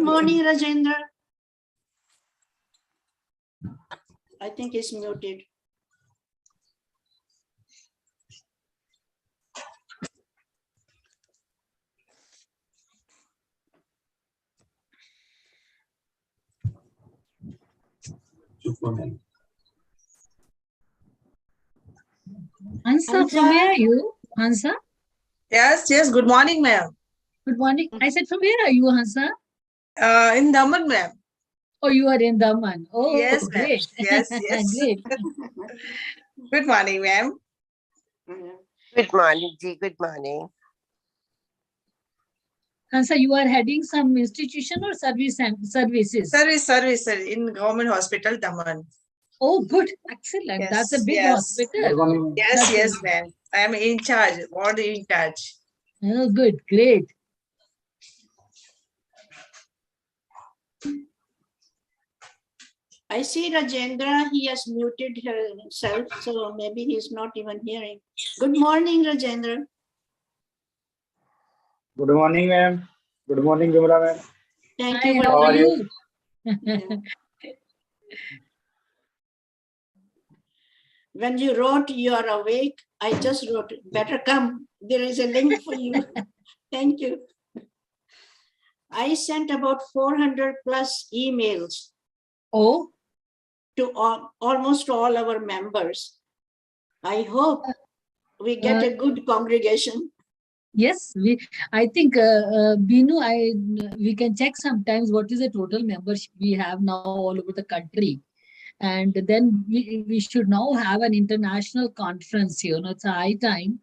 morning, Rajendra. I think he's muted. Hansa, from where are you, Hansa? Yes, good morning, ma'am. Good morning. I said, from where are you, Hansa? In Daman, ma'am. Oh, you are in Daman. Oh, yes, great. Yes. Great. Good morning, ma'am. Good morning, Ji. Good morning. Hansa, you are heading some institution or services? Service in government hospital, Daman. Oh, good. Excellent. Yes, That's a big hospital. Yes, ma'am. I am in charge, ward in charge. Oh, good. Great. I see Rajendra, he has muted himself, so maybe he's not even hearing. Good morning, Rajendra. Good morning, ma'am. Good morning, Vimla ma'am. Thank Hi, you. how are you? When you wrote you are awake, I just wrote, better come. There is a link for you. Thank you. I sent about 400 plus emails. Oh. To almost all our members. I hope we get a good congregation. Yes, I think Binu, we can check sometimes what is the total membership we have now all over the country, and then we should now have an international conference here. It's a high time.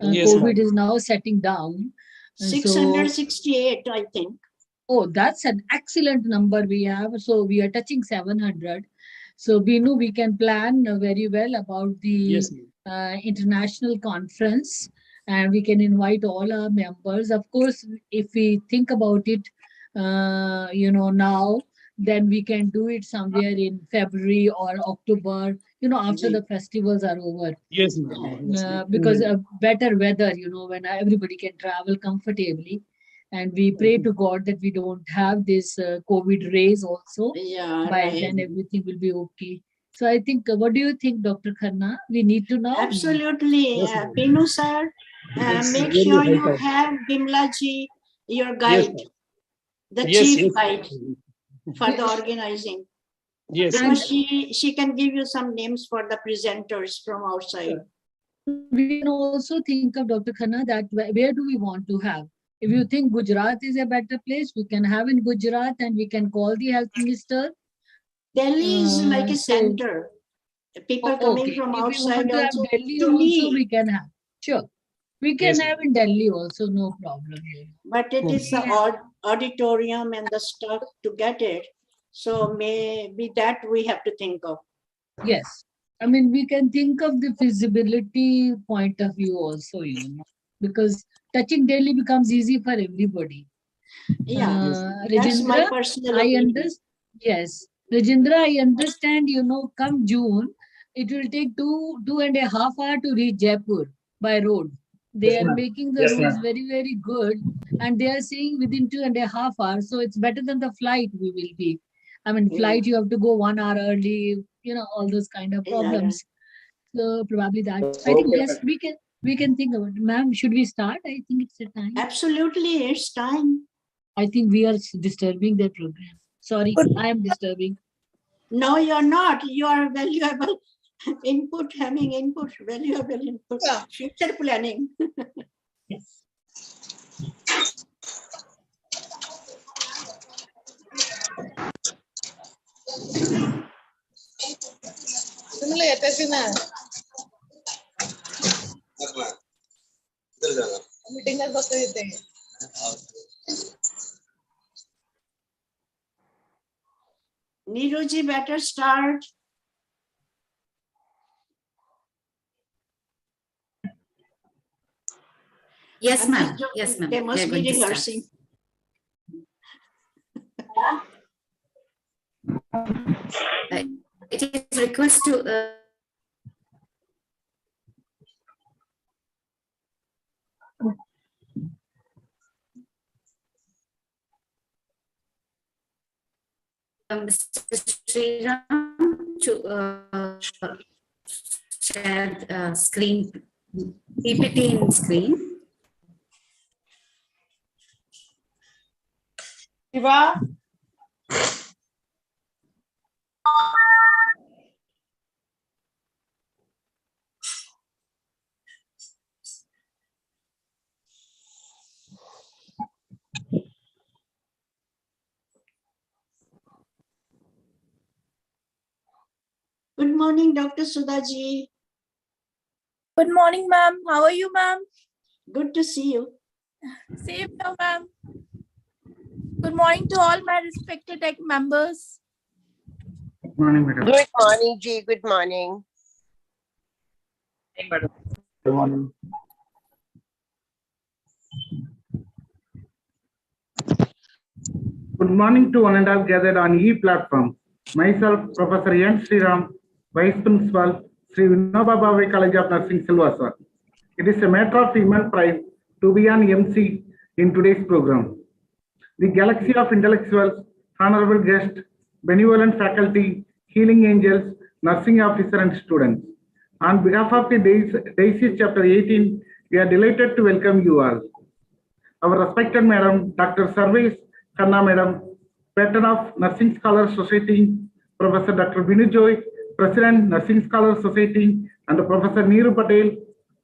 Yes, COVID is now setting down. 668, I think. Oh, that's an excellent number we have. So we are touching 700. So Binu, we can plan very well about the international conference, and we can invite all our members. Of course, if we think about it, now, then we can do it somewhere in February or October, after the festivals are over. Yes, because of better weather, when everybody can travel comfortably. And we pray to God that we don't have this COVID rays also. Yeah, By then everything will be okay. So I think, what do you think, Dr. Khanna? We need to know. Absolutely. Binu sir, make sure you have Bimla ji, your guide, the chief guide for the organizing. Yes. Because she can give you some names for the presenters from outside. We can also think of, Dr. Khanna, that where do we want to have? If you think Gujarat is a better place, we can have in Gujarat, and we can call the health minister. Delhi is like a center. People coming from outside also. If we want to have Delhi also, we can have. Sure. We can have in Delhi also, no problem. But it is the auditorium and the stuff to get it. So maybe that we have to think of. Yes. I mean, we can think of the feasibility point of view also, because touching Delhi becomes easy for everybody. Yeah, that's my personal opinion. Yes. Rajendra, I understand, come June, it will take 2.5 hours to reach Jaipur by road. They are making the roads very, very good. And they are saying within 2.5 hours. So it's better than the flight we will be. I mean, flight, you have to go 1 hour early, all those kind of problems. So probably that. I think, yes, we can think about it. Ma'am, should we start? I think it's the time. Absolutely, it's time. I think we are disturbing their program. Sorry, I am disturbing. No, you're not. You are valuable input, having input, valuable input, future planning. Yes. Neeruji, better start. Yes, ma'am. Yes, ma'am. They must be rehearsing. It is request to Mr. Sriram to share screen, PPT in screen. Shiva? Good morning, Dr. Sudhaji. Good morning, ma'am. How are you, ma'am? Good to see you. Same here, ma'am. Good morning to all my respected tech members. Good morning, madam. Good morning, Ji. Good morning. Good morning. Good morning to one and all gathered on e-platform. Myself, Professor N. Sriram, Vice Principal, Sri Vinoba Bhave College of Nursing, Silvassa. It is a matter of immense pride to be an MC in today's program. The galaxy of intellectuals, honorable guests, benevolent faculty, healing angels, nursing officer and students. On behalf of the Diocese Chapter 18, we are delighted to welcome you all. Our respected Madam, Dr. Sarvesh Khanna Madam, Patron of Nursing Scholars Society, Professor Dr. Vinu Joy, President, Nursing Scholars Society, and Professor Neeru Patel,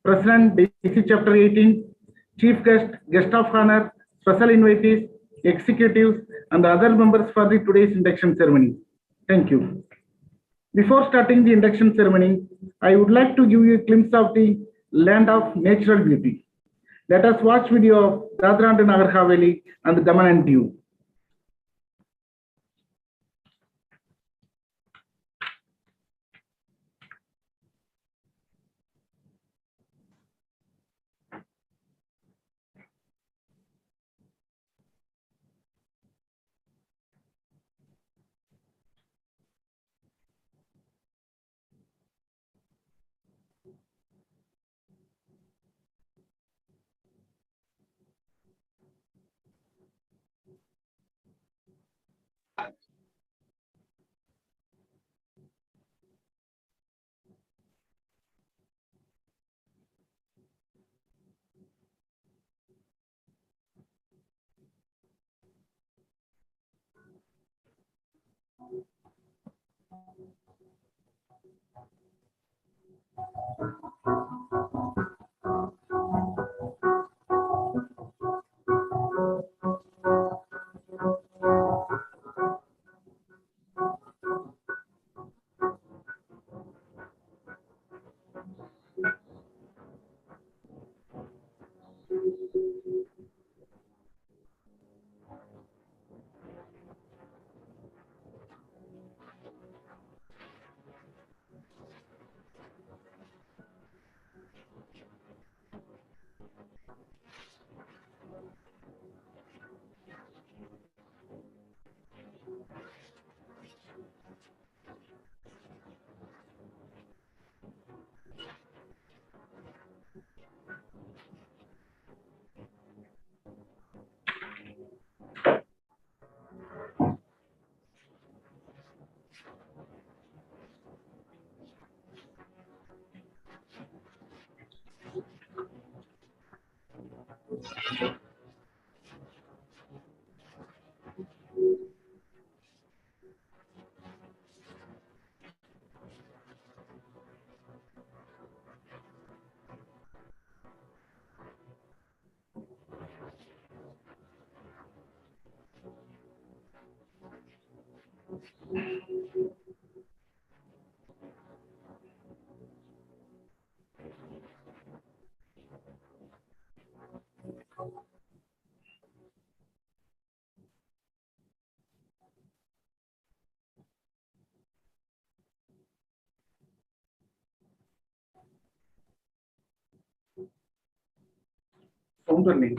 President, DC Chapter 18, Chief Guest, Guest of Honor, Special Invitees, Executives, and other members for the today's induction ceremony. Thank you. Before starting the induction ceremony, I would like to give you a glimpse of the land of natural beauty. Let us watch video of Dadra and Nagar Haveli and Daman and Diu. Sound running.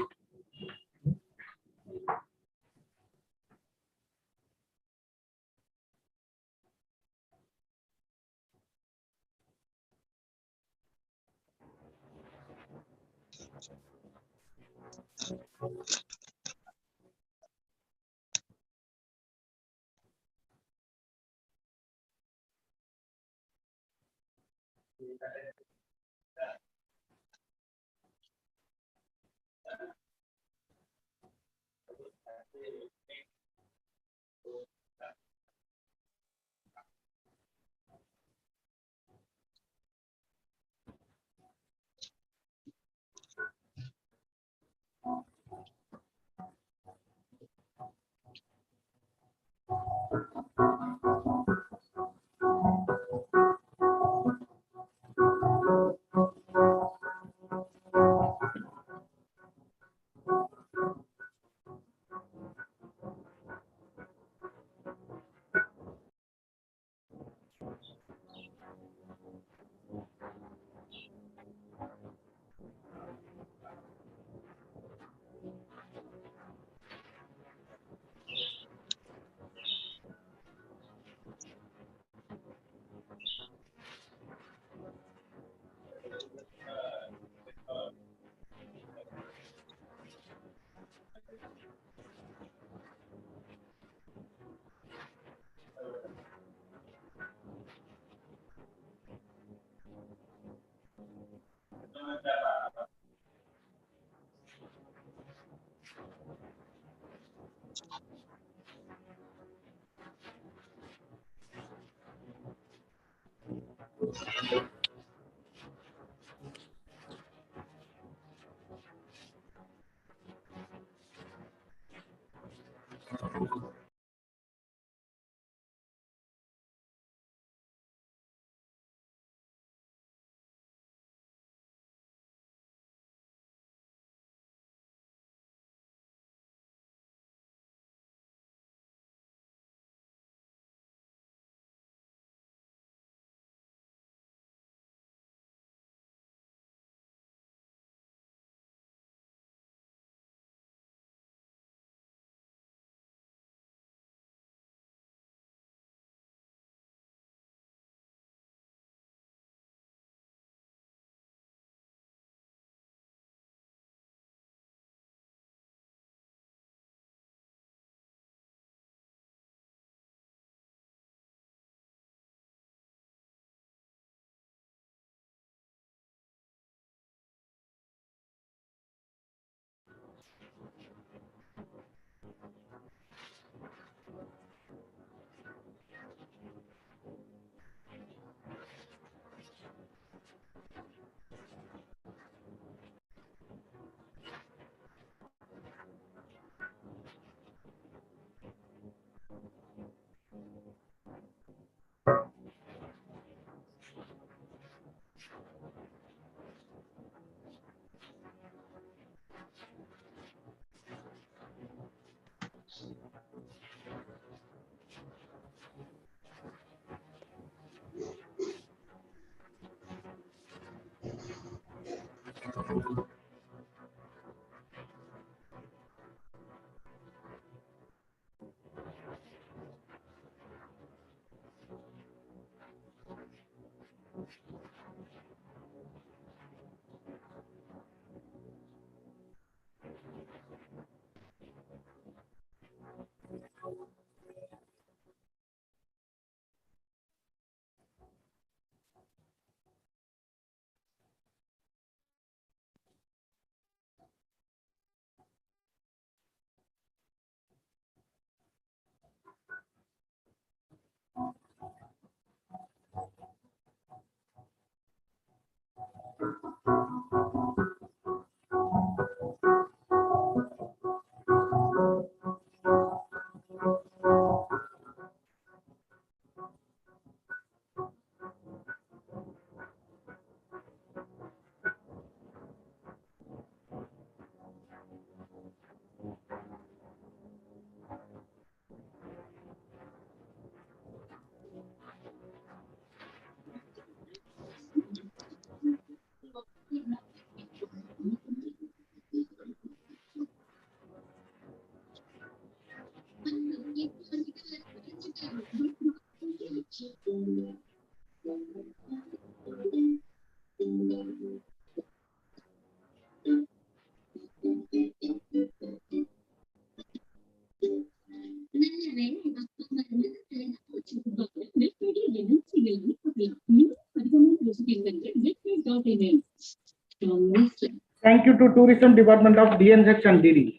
Thank you to Tourism Department of DNH and DD.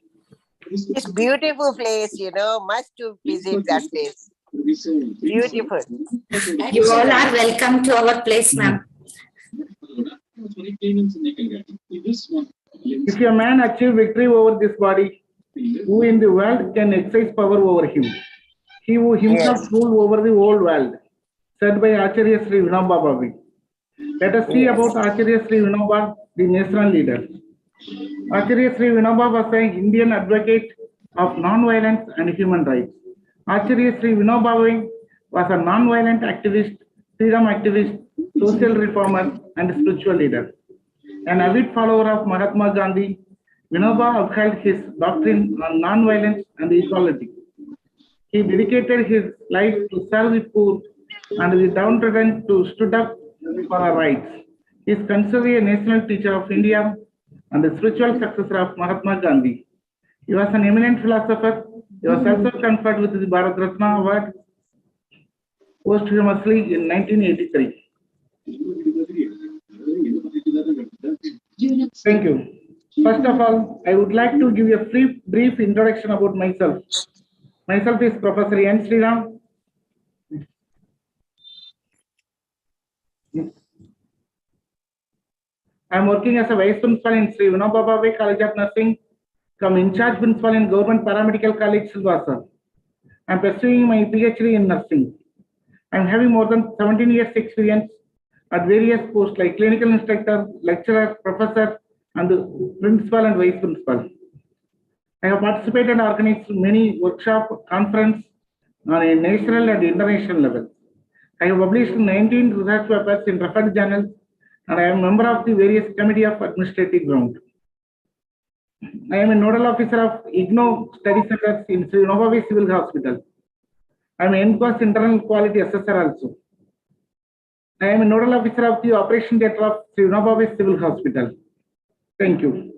It's beautiful place, must to visit that place. Beautiful. You all are welcome to our place, ma'am. If a man achieve victory over this body, who in the world can exercise power over him? He who himself rule over the whole world, said by Acharya Sri Vinoba Bhave. Let us see about Acharya Sri Vinoba, the national leader. Acharya Sri Vinoba was an Indian advocate of non-violence and human rights. Acharya Sri Vinoba Bhave was a non-violent activist, freedom activist, social reformer, and spiritual leader. An avid follower of Mahatma Gandhi, Vinoba upheld his doctrine on non-violence and equality. He dedicated his life to serve the poor and the downtrodden to stood up for our rights. He is considered a national teacher of India and the spiritual successor of Mahatma Gandhi. He was an eminent philosopher. He was also conferred with the Bharat Ratna Award posthumously in 1983. Thank you. First of all, I would like to give a brief introduction about myself. Myself is Professor N. Sriram. I am working as a Vice Principal in Sri Vinoba Bhave College of Nursing, come in charge Principal in Government Paramedical College, Silvassa. I am pursuing my PhD in Nursing. I am having more than 17 years experience at various posts like Clinical Instructor, Lecturer, Professor, and Principal and Vice Principal. I have participated and organized many workshops, conferences on a national and international level. I have published 19 research papers in referred journals, and I am a member of the various committee of administrative ground. I am a nodal officer of IGNO study centers in Sri Vinoba Civil Hospital. I am an NQAS internal quality assessor also. I am a nodal officer of the operation theatre of Sri Vinoba Civil Hospital. Thank you.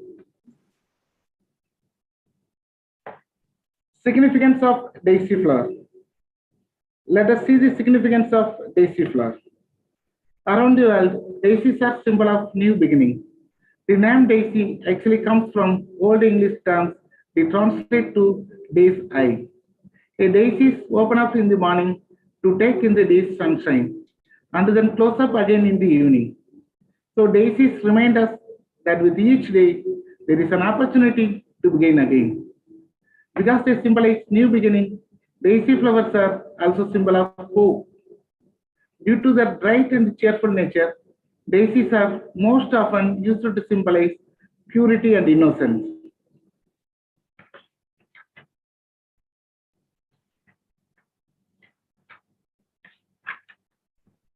Significance of daisy flower. Let us see the significance of daisy flower. Around the world, daisies are symbol of new beginning. The name daisy actually comes from Old English terms. We translate to day's eye. A daisy open up in the morning to take in the day's sunshine and then close up again in the evening. So daisies remind us that with each day, there is an opportunity to begin again. Because they symbolize new beginning, daisy flowers are also symbol of hope. Due to their bright and cheerful nature, daisies are most often used to symbolize purity and innocence.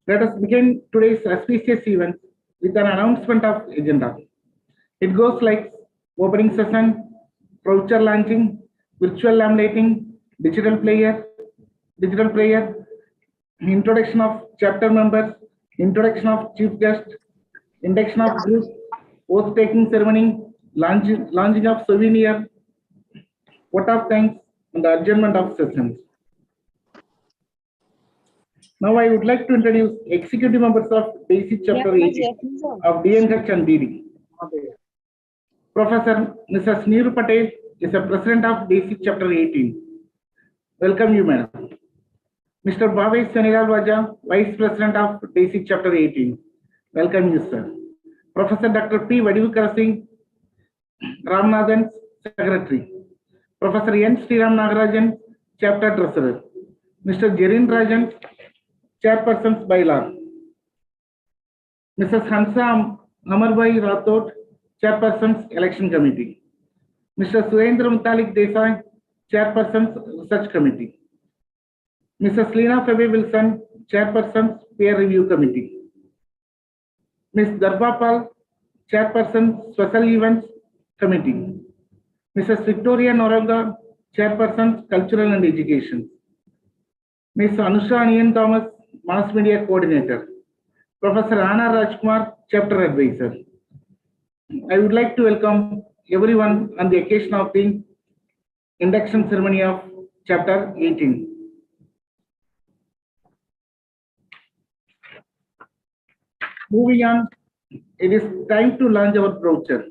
Let us begin today's auspicious event with an announcement of agenda. It goes like opening session, brochure launching, virtual laminating, digital prayer, introduction of chapter members, introduction of chief guest, induction of group, oath taking ceremony, launching of souvenir, vote of thanks, and the adjournment of sessions. Now I would like to introduce executive members of Basic Chapter 18 of DNH and DD. Professor Mrs. Neeru Patel is the President of Basic Chapter 18. Welcome you, madam. Mr. Bhavesh Seniral Vaja, Vice President of Basic Chapter 18. Welcome you, sir. Professor Dr. P. Vadivukara Singh Ramanathan, Secretary. Professor N. Sriram Nagarajan, Chapter Treasurer. Mr. Jerin Rajan, Chairpersons by Law. Mrs. Hansa Amarbai Rathod, Chairpersons Election Committee. Mr. Surendra Mutalik Desai, Chairpersons Research Committee. Mrs. Leena Febe Wilson, Chairpersons Peer Review Committee. Ms. Darba Pal, Chairperson Special Events Committee. Mrs. Victoria Noraga, Chairperson Cultural and Education. Ms. Anusha Anian Thomas, Mass Media Coordinator. Professor Anna Rajkumar, Chapter Advisor. I would like to welcome everyone on the occasion of the induction ceremony of Chapter 18. Moving on, it is time to launch our brochure.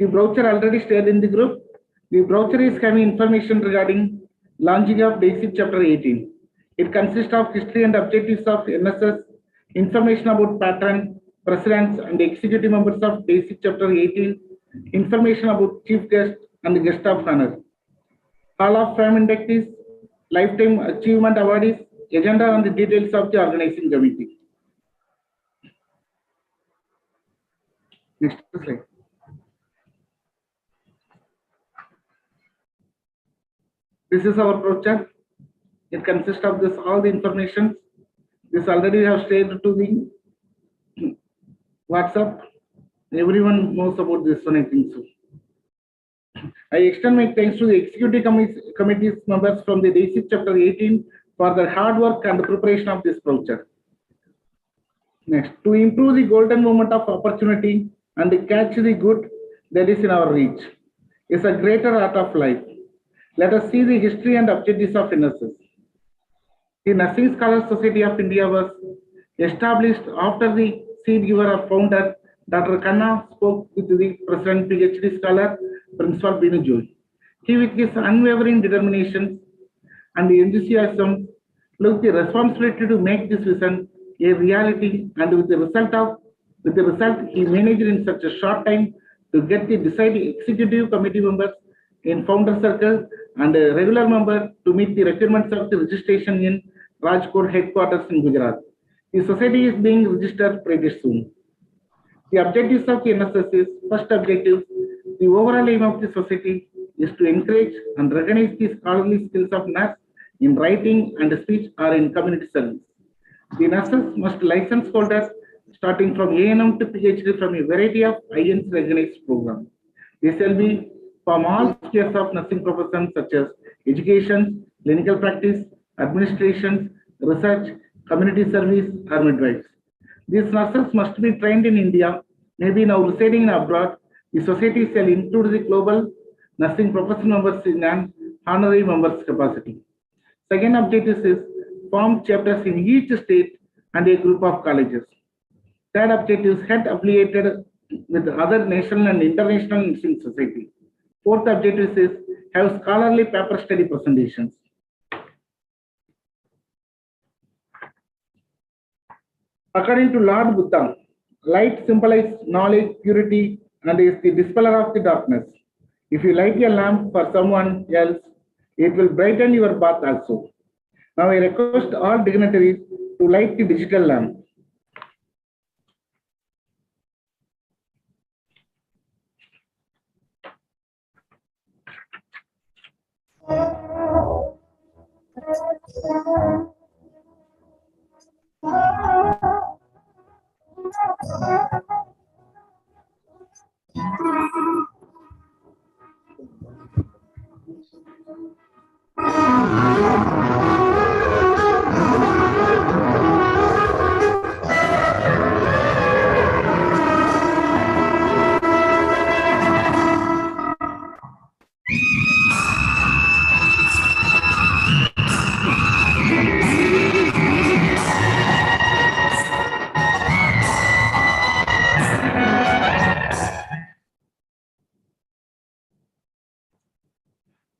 The brochure already shared in the group. The brochure is having information regarding launching of basic chapter 18. It consists of history and objectives of NSS, information about patron, presidents and executive members of basic chapter 18, information about chief guest and guest of honor, Hall of Fame inductees, lifetime achievement awardees, agenda and the details of the organizing committee. Next slide. This is our brochure. It consists of this all the information. This already have shared to the WhatsApp. Everyone knows about this one, I think so. I extend my thanks to the executive committee's members from the basic chapter 18 for their hard work and the preparation of this brochure. Next, to improve the golden moment of opportunity and catch the good that is in our reach is a greater art of life. Let us see the history and objectives of NSS. The Nursing Scholars Society of India was established after the seed giver or founder, Dr. Khanna, spoke with the President PhD scholar, Principal Binu Joy. He, with his unwavering determination and enthusiasm, took the responsibility to make this vision a reality, and with the result, he managed in such a short time to get the decided executive committee members in founder circle and a regular member to meet the requirements of the registration in Rajkot headquarters in Gujarat. The society is being registered pretty soon. The objectives of the NSS is, first objective, the overall aim of the society is to encourage and recognize the scholarly skills of nurse in writing and speech or in community service. The nurses must license holders starting from A&M to PhD from a variety of INC recognized programs. This will be from all spheres of nursing professions such as education, clinical practice, administration, research, community service, or midwives. These nurses must be trained in India, maybe now residing abroad. The society shall include the global nursing professional members in an honorary members capacity. Second objective is form chapters in each state and a group of colleges. Third objective is head affiliated with other national and international nursing society. Fourth objective is have scholarly paper study presentations. According to Lord Buddha, light symbolizes knowledge, purity, and is the dispeller of the darkness. If you light a lamp for someone else, it will brighten your path also. Now I request all dignitaries to light the digital lamp.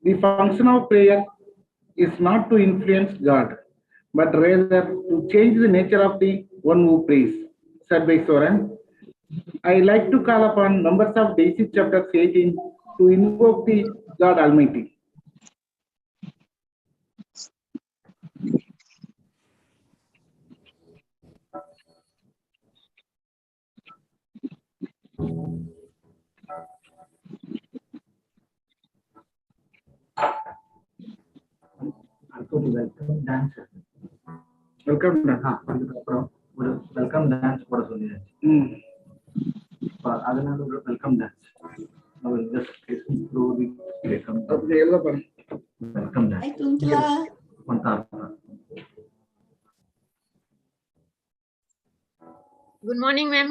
The function of prayer is not to influence God, but rather to change the nature of the one who prays, said by Soren. I like to call upon members of basic chapter 18 to invoke the God Almighty. welcome dance. Welcome. அதுக்கப்புறம் ஒரு welcome dance போட சொல்லியாச்சு. அதனால ஒரு welcome dance welcome dance Good morning, ma'am.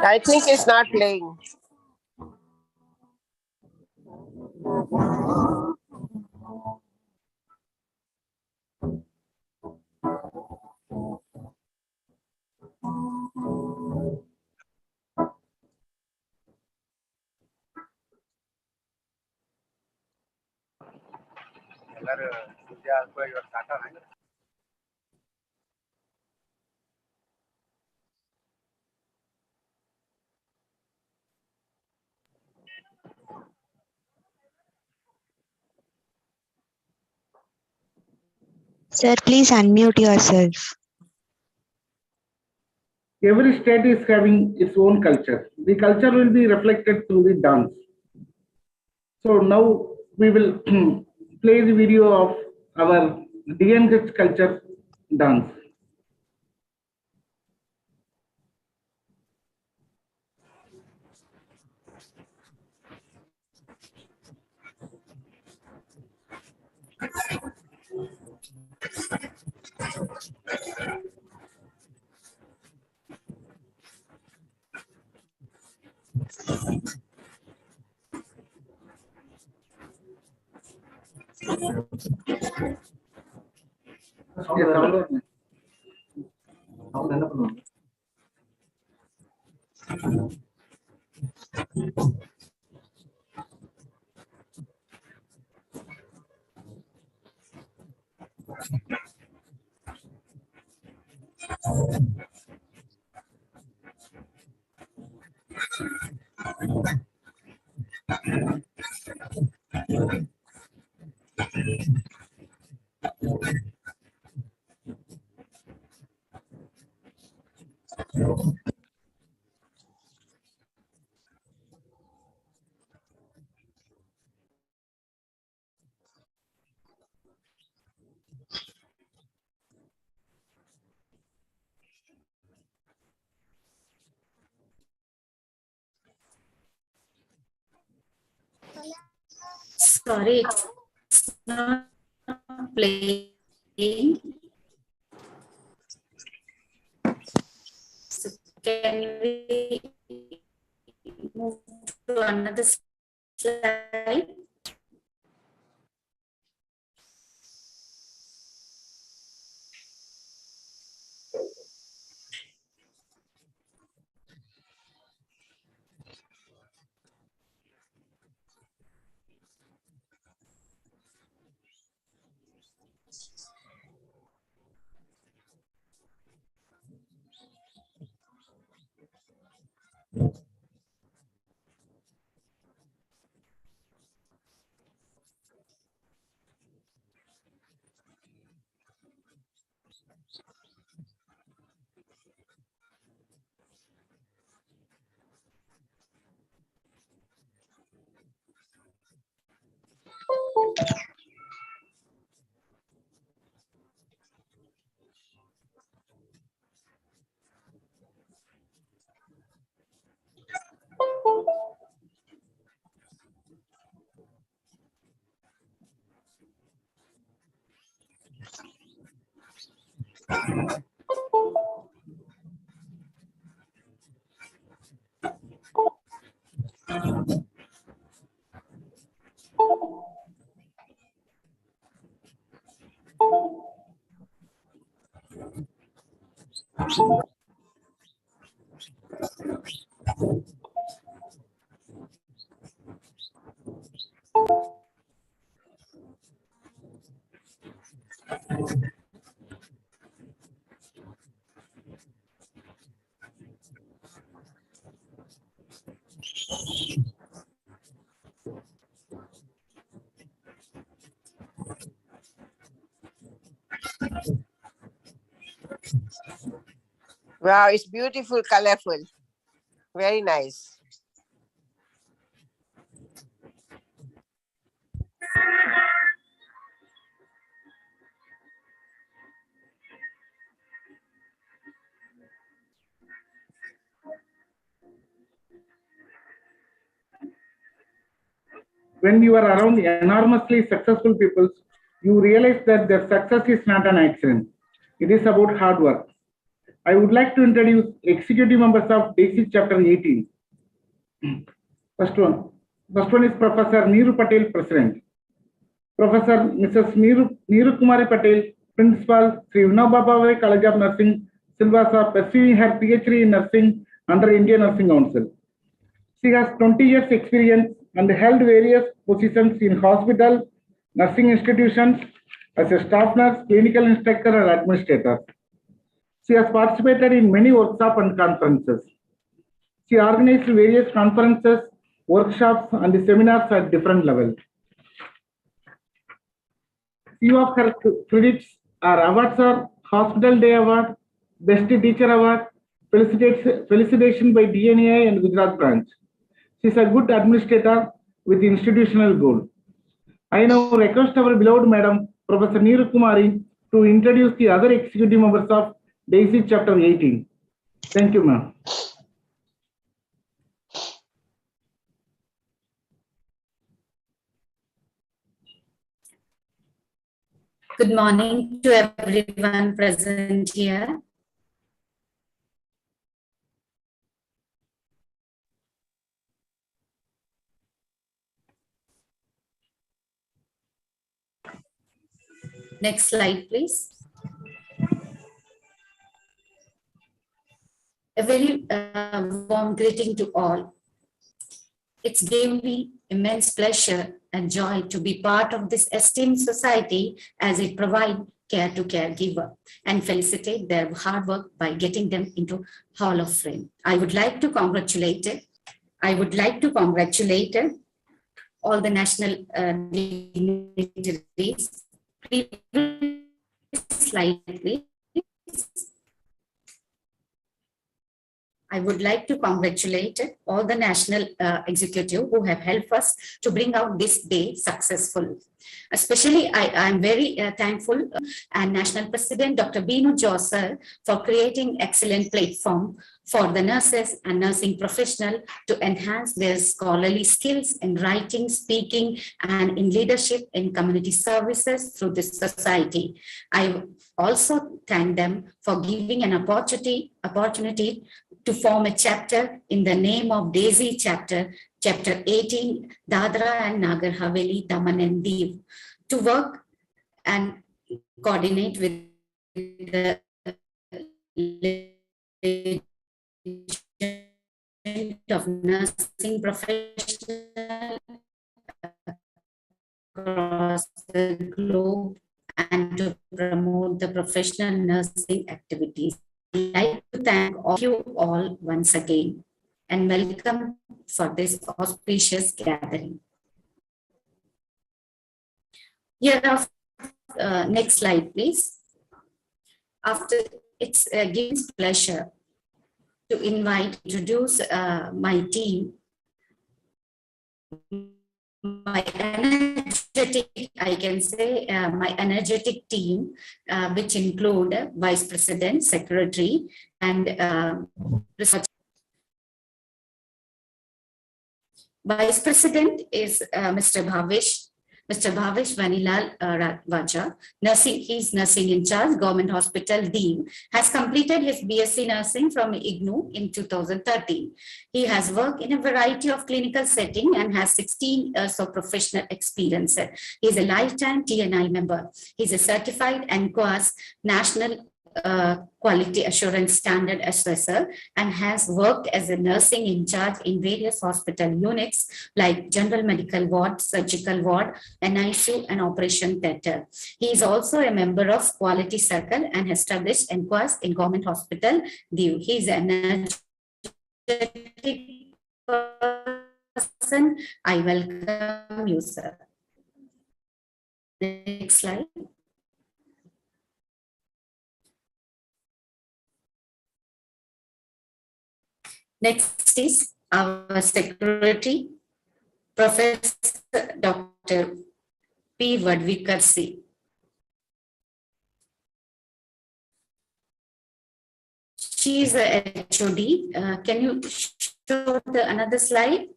I think it's not playing. Sir, please unmute yourself. Every state is having its own culture. The culture will be reflected through the dance. So now we will play the video of our DNH culture dance. Sorry, it's not playing. So can we move to another slide? Wow, it's beautiful, colorful. Very nice. When you are around enormously successful people, you realize that their success is not an accident. It is about hard work. I would like to introduce executive members of DAISY Chapter 18. First one is Professor Neeru Patel, President. Professor Mrs. Neeru Kumari Patel, Principal, Sri Vinoba Bhave College of Nursing, Silvassa, pursuing her PhD in Nursing under Indian Nursing Council. She has 20 years experience and held various positions in hospital, nursing institutions, as a staff nurse, clinical instructor, and administrator. She has participated in many workshops and conferences. She organized various conferences, workshops, and seminars at different levels. Few of her credits are awards are Hospital Day Award, Best Teacher Award, Felicitation by DNA and Gujarat branch. She is a good administrator with institutional goal. I now request our beloved Madam, Professor Neeru Kumari, to introduce the other executive members of DAISY Chapter 18. Thank you, ma'am. Good morning to everyone present here. Next slide, please. A very warm greeting to all. It's gave me immense pleasure and joy to be part of this esteemed society as it provides care to caregiver and felicitate their hard work by getting them into Hall of Fame. I would like to congratulate all the national dignitaries. Slide, please. I would like to congratulate all the national executive who have helped us to bring out this day successful. Especially, I am very thankful and National President Dr. Binu Josser for creating excellent platform for the nurses and nursing professional to enhance their scholarly skills in writing, speaking, and in leadership in community services through this society. I also thank them for giving an opportunity to form a chapter in the name of DAISY Chapter 18, Dadra and Nagar Haveli, Daman and Diu, to work and coordinate with the of nursing professionals across the globe and to promote the professional nursing activities. I'd like to thank you all once again and welcome for this auspicious gathering. Here, next slide, please. After it's given pleasure to introduce my team, my energetic, I can say, my energetic team, which include Vice President, Secretary, and Research. Vice President is Mr. Bhavesh Vanilal Vaja, he's nursing in charge, Government Hospital, Dean, has completed his BSc Nursing from IGNOU in 2013. He has worked in a variety of clinical settings and has 16 years of professional experience. He is a lifetime TNI member. He is a certified NCOAS National quality assurance standard assessor and has worked as a nursing in charge in various hospital units like general medical ward, surgical ward, NICU, and operation theatre. He is also a member of Quality Circle and has established inquest in Government Hospital, Diu. He is an energetic person. I welcome you, sir. Next slide. Next is our secretary, Professor Dr. P. Vadvikar C. She is a HOD. Can you show another slide?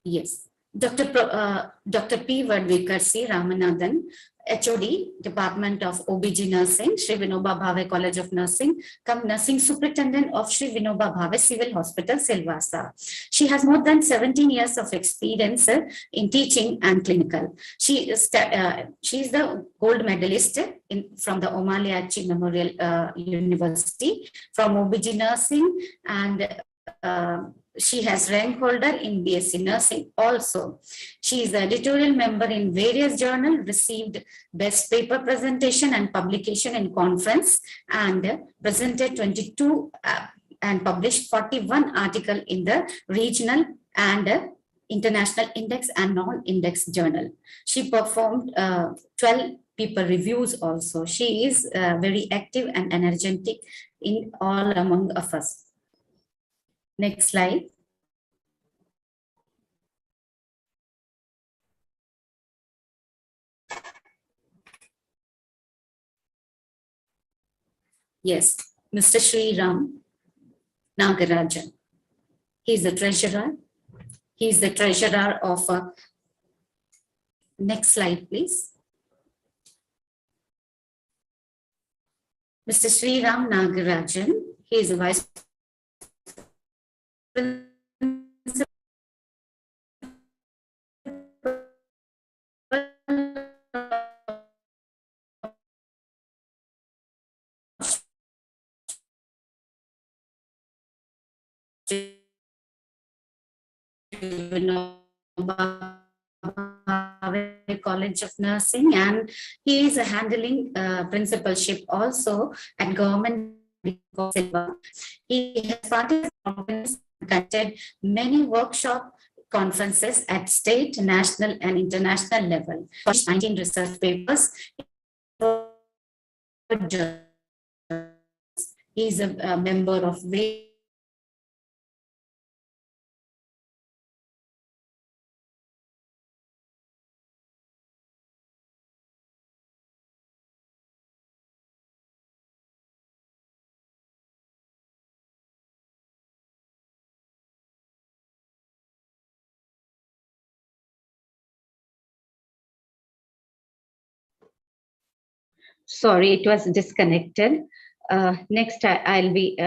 Yes. Dr. P. Vadvikar C. Ramanathan, HOD, Department of OBG Nursing, Sri Vinoba Bhave College of Nursing, come Nursing Superintendent of Sri Vinoba Bhave Civil Hospital, Silvassa. She has more than 17 years of experience in teaching and clinical. She is the gold medalist from the Omaliachi Memorial University from OBG Nursing, and she has rank holder in BSc Nursing also. She is the editorial member in various journals, received best paper presentation and publication in conference, and presented 22 and published 41 articles in the regional and international index and non-index journal. She performed 12 paper reviews also. She is very active and energetic in all among of us. Next slide. Yes, Mr. Sri Ram Nagarajan. He is the treasurer. He is the treasurer of next slide, please. Mr. Sri Ram Nagarajan. He is the vice College of Nursing, and he is handling principalship also at Government. He has participated many workshop conferences at state, national, and international level. 19 research papers. He is a member of Sorry, it was disconnected. Next, I'll be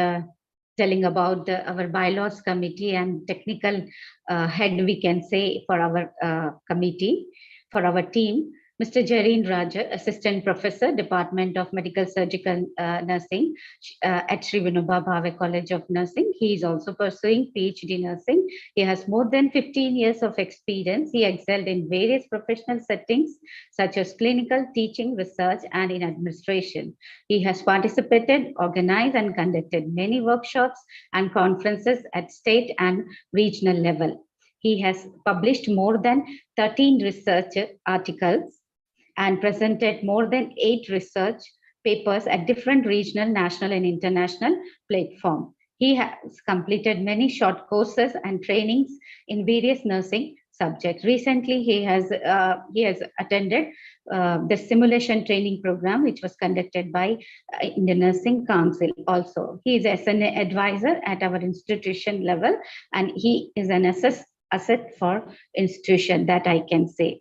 telling about our bylaws committee and technical head, we can say, for our committee, for our team. Mr. Jareen Raja, Assistant Professor, Department of Medical Surgical Nursing at Sri Vinoba Bhave College of Nursing. He is also pursuing PhD Nursing. He has more than 15 years of experience. He excelled in various professional settings, such as clinical, teaching, research, and in administration. He has participated, organized, and conducted many workshops and conferences at state and regional level. He has published more than 13 research articles and presented more than 8 research papers at different regional, national, and international platforms. He has completed many short courses and trainings in various nursing subjects. Recently, he has attended the simulation training program, which was conducted by Indian Nursing Council. Also, he is an advisor at our institution level, and he is an asset for institution, that I can say.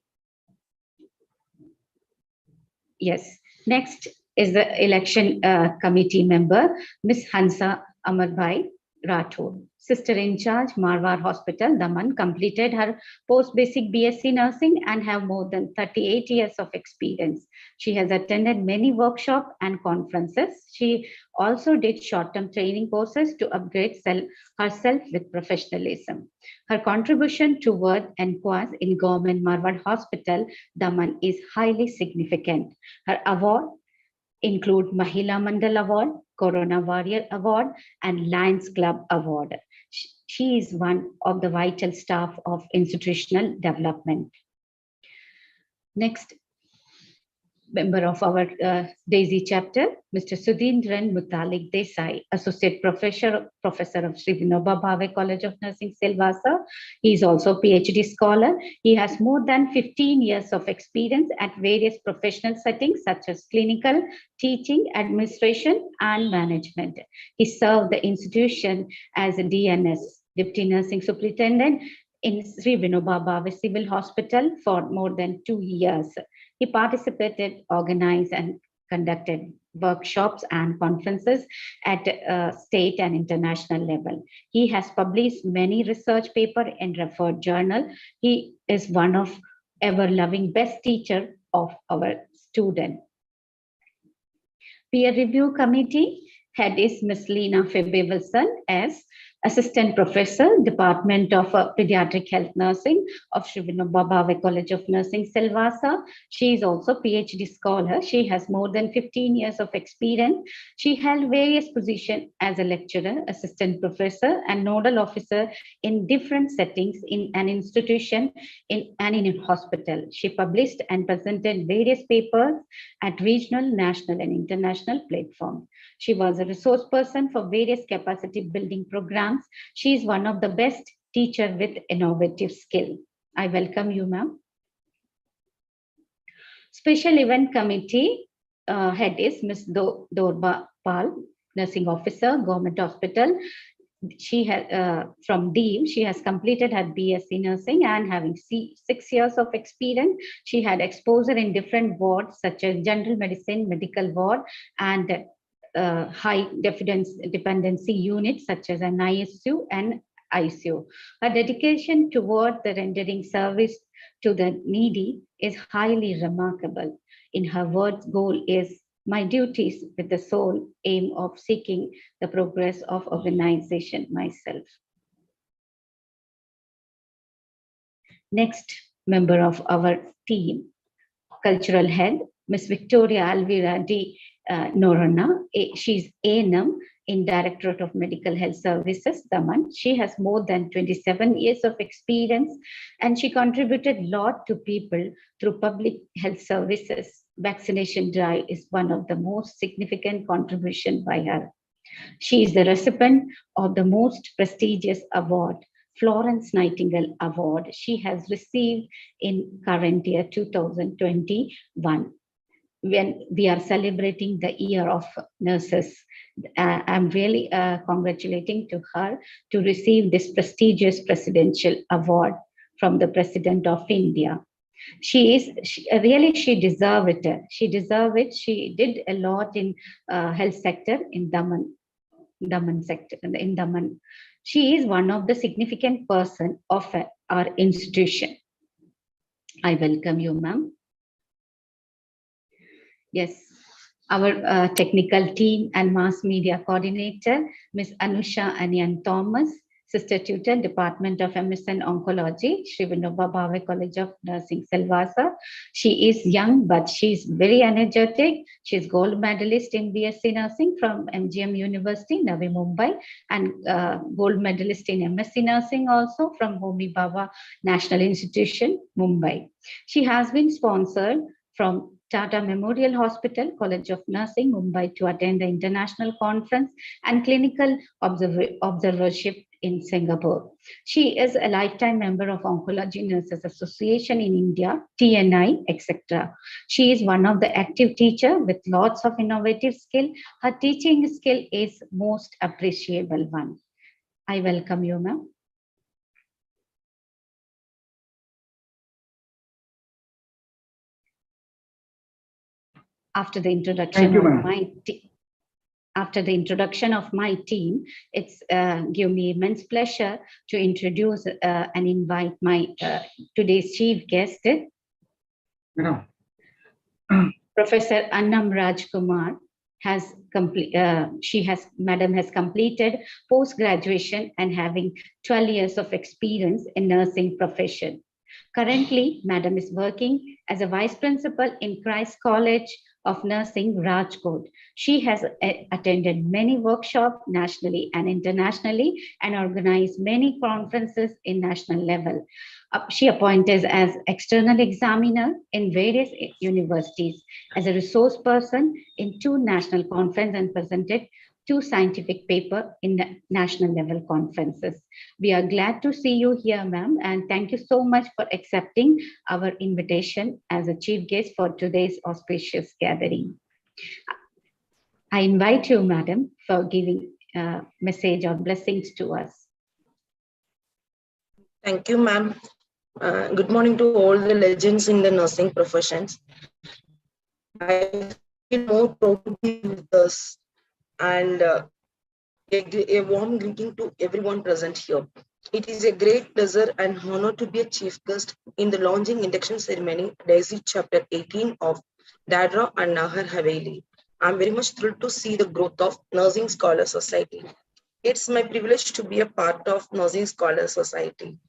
Yes. Next is the election committee member, Ms. Hansa Amarbai. Rathod. Sister in charge, Marwar Hospital, Daman, completed her post-basic BSc nursing and have more than 38 years of experience. She has attended many workshops and conferences. She also did short-term training courses to upgrade herself with professionalism. Her contribution toward NQAS in Government Marwar Hospital, Daman, is highly significant. Her award include Mahila Mandal Award, Corona Warrior Award, and Lions Club Award. She is one of the vital staff of institutional development. Next member of our DAISY chapter, Mr. Sudhindran Mutalik Desai, Associate Professor of Sri Vinoba Bhave College of Nursing, Silvassa. He is also a PhD scholar. He has more than 15 years of experience at various professional settings such as clinical, teaching, administration, and management. He served the institution as a DNS, Deputy Nursing Superintendent, in Sri Vinoba Bhave Civil Hospital for more than 2 years. He participated, organized, and conducted workshops and conferences at state and international level. He has published many research papers in referred journal. He is one of ever-loving best teacher of our student. Peer review committee head is Ms. Lena Febe Wilson as Assistant Professor, Department of Pediatric Health Nursing of Sri Vinoba Bhave College of Nursing, Silvassa. She is also PhD scholar. She has more than 15 years of experience. She held various positions as a lecturer, assistant professor, and nodal officer in different settings in an institution and in a hospital. She published and presented various papers at regional, national, and international platforms. She was a resource person for various capacity building programs. She is one of the best teachers with innovative skill. I welcome you, ma'am. Special event committee head is Ms. Dorba Pal, nursing officer, government hospital. She has from DEAM, she has completed her BSc nursing and having 6 years of experience. She had exposure in different wards such as general medicine, medical ward, and high dependency units such as an ISU and ICU. Her dedication toward the rendering service to the needy is highly remarkable. In her words, goal is my duties with the sole aim of seeking the progress of organization myself. Next member of our team, cultural head, Ms. Victoria Alvira D. Norana. She's A&M in Directorate of Medical Health Services, Daman. She has more than 27 years of experience and she contributed a lot to people through public health services. Vaccination drive is one of the most significant contribution by her. She is the recipient of the most prestigious award, Florence Nightingale Award. She has received in current year 2021. When we are celebrating the year of nurses, I'm really congratulating to her to receive this prestigious presidential award from the President of India. She deserves it. She deserves it. She did a lot in health sector in Daman sector, in Daman. She is one of the significant person of our institution. I welcome you, ma'am. Yes, our technical team and mass media coordinator, Ms. Anusha Anyan Thomas, Sister Tutor, Department of MSN Oncology, Sri Vinoba Bhave College of Nursing, Silvassa. She is young, but she's very energetic. She's gold medalist in BSc Nursing from MGM University, Navi Mumbai, and gold medalist in MSc Nursing also from Homi Bhabha National Institution, Mumbai. She has been sponsored from Tata Memorial Hospital, College of Nursing, Mumbai to attend the international conference and clinical observership in Singapore. She is a lifetime member of Oncology Nurses Association in India, TNI, etc. She is one of the active teachers with lots of innovative skill. Her teaching skill is most appreciable one. I welcome you, ma'am. After the introduction of my team. After the introduction of my team, it's give me immense pleasure to introduce and invite my today's chief guest, Professor Annam Rajkumar. Madam has completed post-graduation and having 12 years of experience in nursing profession. Currently, Madam is working as a vice principal in Christ College of Nursing, Rajkot. She has attended many workshops nationally and internationally and organized many conferences in national level. She appointed as external examiner in various universities, as a resource person in 2 national conferences and presented 2 scientific papers in the national level conferences. We are glad to see you here, ma'am, and thank you so much for accepting our invitation as a chief guest for today's auspicious gathering. I invite you, madam, for giving a message or blessings to us. Thank you, ma'am. Good morning to all the legends in the nursing professions. I feel more proud to be with us, and a warm greeting to everyone present here. It is a great pleasure and honor to be a chief guest in the launching induction ceremony, Daisy Chapter 18 of Dadra and Nagar Haveli. I'm very much thrilled to see the growth of Nursing Scholar Society. It's my privilege to be a part of Nursing Scholar Society.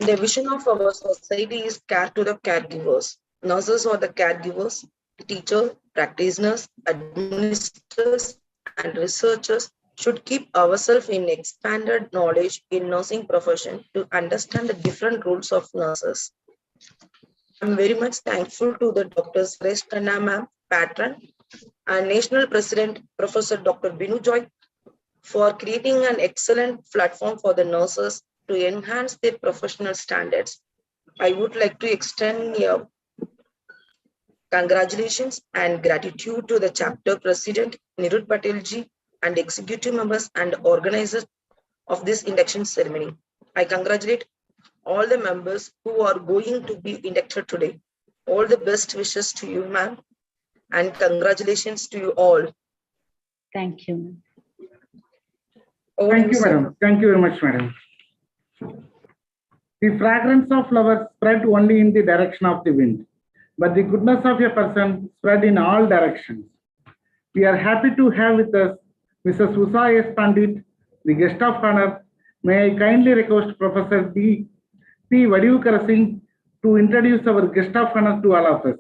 The vision of our society is care to the caregivers. Nurses are the caregivers, teachers, practitioners, administrators, and researchers should keep ourselves in expanded knowledge in nursing profession to understand the different roles of nurses. I'm very much thankful to the Dr. Suresh Khanna ma'am, patron, and National President, Professor Dr. Binu Joy, for creating an excellent platform for the nurses to enhance their professional standards. I would like to extend congratulations and gratitude to the chapter president, Nirud Patelji, and executive members and organizers of this induction ceremony. I congratulate all the members who are going to be inducted today. All the best wishes to you, ma'am, and congratulations to you all. Thank you. Thank you, madam. Thank you very much, madam. The fragrance of flowers spread only in the direction of the wind, but the goodness of a person spread in all directions. We are happy to have with us Mrs. Usha S. Pandit, the guest of honor. May I kindly request Professor D. P. Vadivkar Singh to introduce our guest of honor to all of us.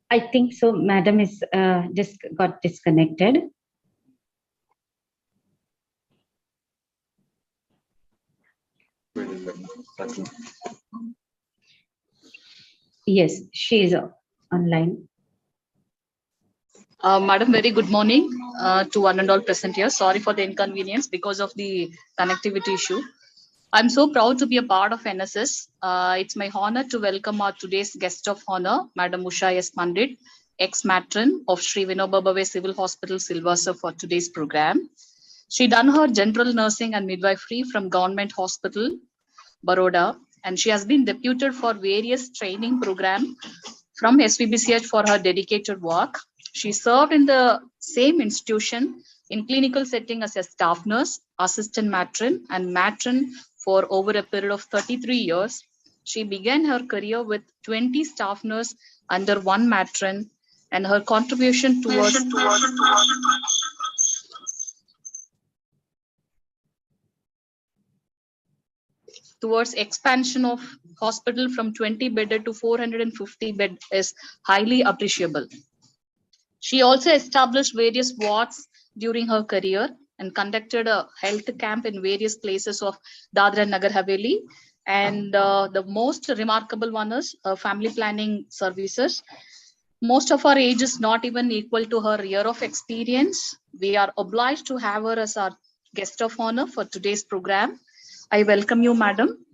I think so. Madam is just got disconnected. Yes, she is online. Madam, very good morning to one and all present here. Sorry for the inconvenience because of the connectivity issue. I'm so proud to be a part of NSS. It's my honor to welcome our today's guest of honor, Madam Usha S. Pandit, ex-matron of Sri Vinoba Bhave Civil Hospital, Silvassa, for today's program. She done her general nursing and midwifery from Government Hospital, Baroda, and she has been deputed for various training programs from SVBCH for her dedicated work. She served in the same institution in clinical setting as a staff nurse, assistant matron, and matron for over a period of 33 years. She began her career with 20 staff nurse under one matron, and her contribution towards expansion of hospital from 20 bedded to 450 bed is highly appreciable. She also established various wards during her career and conducted a health camp in various places of Dadra and Nagar Haveli And the most remarkable one is family planning services. Most of our age is not even equal to her year of experience. We are obliged to have her as our guest of honor for today's program. I welcome you, madam.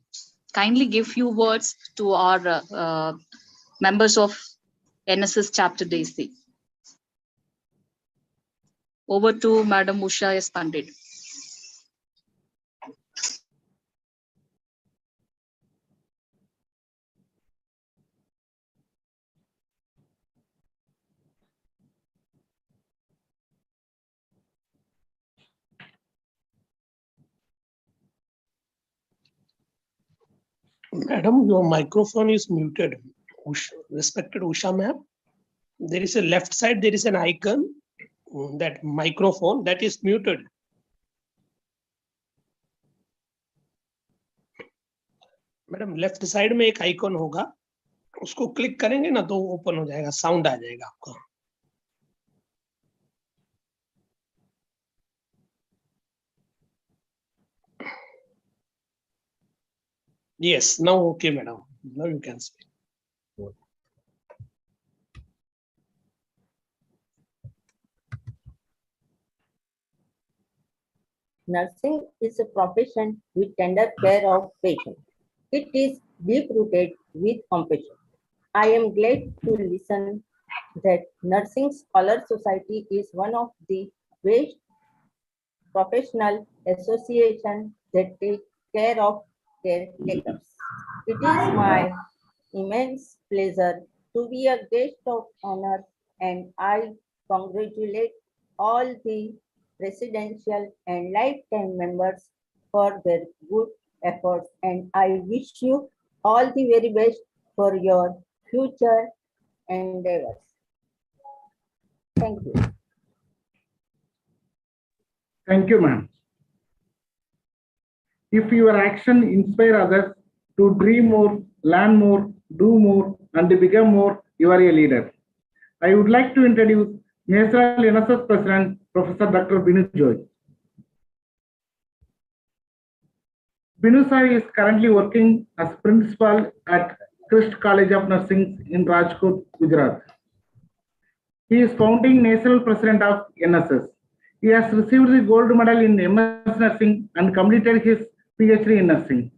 Kindly give few words to our members of NSS chapter DC. Over to Madam Usha S. Pandit. Madam, your microphone is muted. Respected Usha ma'am, there is a left side, there is an icon, that microphone that is muted. Madam left side में एक icon होगा, उसको click करेंगे ना तो open हो जाएगा, sound आ जाएगा आपका. Yes, now okay, madam. Now you can speak. Nursing is a profession with tender care of patients. It is deep-rooted with compassion. I am glad to listen that Nursing Scholar Society is one of the best professional associations that take care of caretakers. It is my immense pleasure to be a guest of honor, and I congratulate all the residential and lifetime members for their good efforts, and I wish you all the very best for your future endeavors. Thank you. Thank you, ma'am. If your action inspire others to dream more, learn more, do more, and become more, you are a leader. I would like to introduce National NSS President, Professor Dr. Binu Joy. Binu sir is currently working as principal at Christ College of Nursing in Rajkot, Gujarat. He is founding national president of NSS. He has received the gold medal in MS Nursing and completed his PhD in nursing.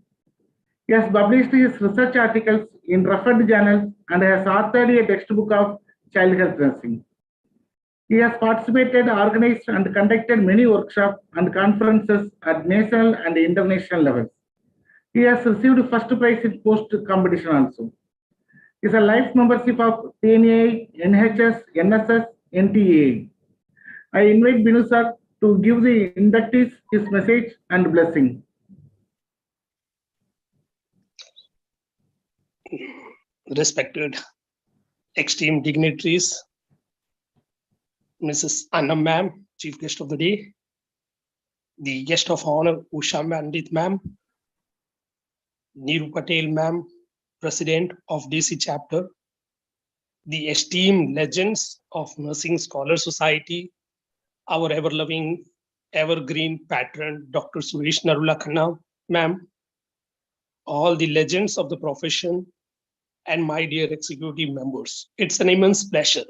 He has published his research articles in referred journals and has authored a textbook of child health nursing. He has participated, organized, and conducted many workshops and conferences at national and international levels. He has received first prize in post competition also. He is a life membership of TNA, NHS, NSS, NTA. I invite Binu sir to give the inductees his message and blessing. Respected esteemed dignitaries, Mrs. Anna ma'am, Chief Guest of the Day, the Guest of Honor, Usha Pandit ma'am, Neeru Patel ma'am, President of DC Chapter, the esteemed legends of Nursing Scholar Society, our ever-loving, evergreen patron, Dr. Suresh Narula Khanna ma'am, all the legends of the profession, and my dear executive members. It's an immense pleasure.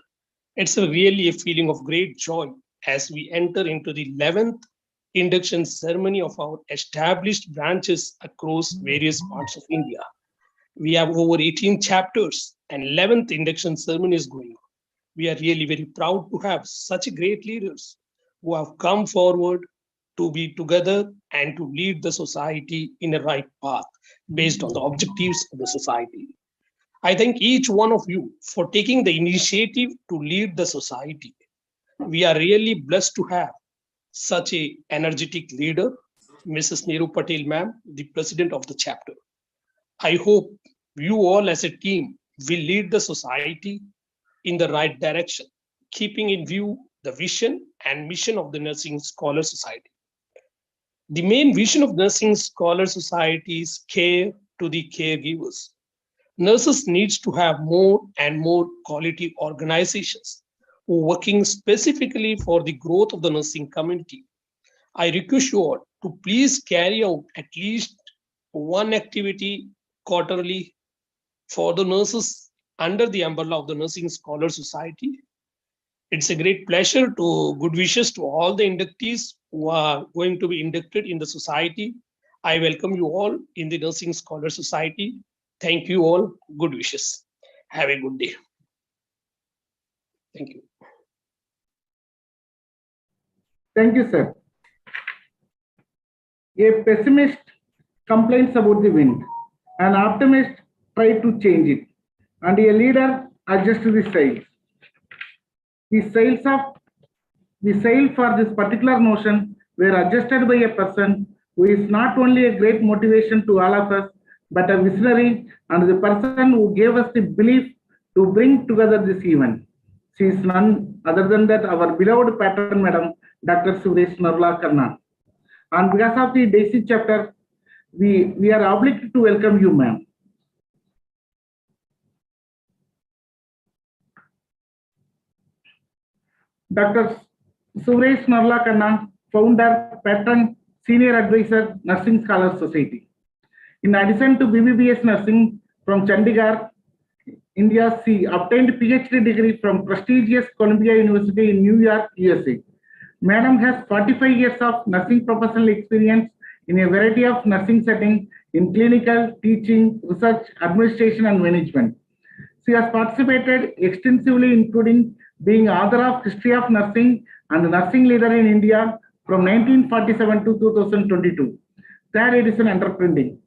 It's really a feeling of great joy as we enter into the 11th induction ceremony of our established branches across various parts of India. We have over 18 chapters and 11th induction ceremony is going on. We are really very proud to have such great leaders who have come forward to be together and to lead the society in a right path based on the objectives of the society. I thank each one of you for taking the initiative to lead the society. We are really blessed to have such an energetic leader, Mrs. Neeru Patel ma'am, the president of the chapter. I hope you all as a team will lead the society in the right direction, keeping in view the vision and mission of the Nursing Scholar Society. The main vision of Nursing Scholar Society is care to the caregivers. Nurses needs to have more and more quality organizations who are working specifically for the growth of the nursing community. I request you all to please carry out at least one activity quarterly for the nurses under the umbrella of the Nursing Scholar Society. It's a great pleasure to good wishes to all the inductees who are going to be inducted in the society. I welcome you all in the Nursing Scholar Society. Thank you all. Good wishes. Have a good day. Thank you. Thank you, sir. A pessimist complains about the wind. An optimist tries to change it. And a leader adjusts the sails. The sail for this particular notion were adjusted by a person who is not only a great motivation to all of us, but a visionary and the person who gave us the belief to bring together this event. She is none other than that our beloved patron madam, Dr. Suresh Narla Kanna. On behalf of the DAISY chapter, we are obliged to welcome you, ma'am. Dr. Suresh Narla Kanna, founder, patron, senior advisor, Nursing Scholars Society. In addition to BBBS Nursing from Chandigarh, India, she obtained PhD degree from prestigious Columbia University in New York, USA. Madam has 45 years of nursing professional experience in a variety of nursing settings in clinical, teaching, research, administration, and management. She has participated extensively, including being author of History of Nursing and Nursing Leader in India from 1947 to 2022, third edition underprinting.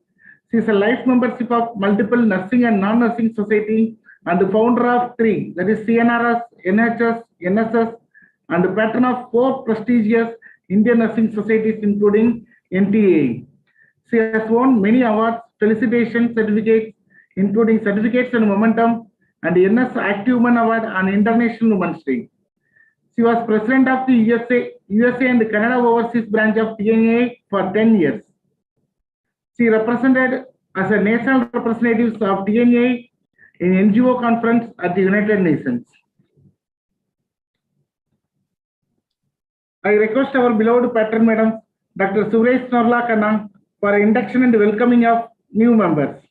She is a life membership of multiple nursing and non-nursing society and the founder of 3, that is CNRS, NHS, NSS, and the patron of 4 prestigious Indian nursing societies, including NTA. She has won many awards, felicitation certificates, including certificates and momentum, and NS Active Women Award on International Women's Day. She was president of the USA and Canada Overseas branch of TNA for 10 years. She represented as a national representative of TNA in NGO conference at the United Nations. I request our beloved patron madam, Dr. Suresh Narla Kanna, for induction and welcoming of new members.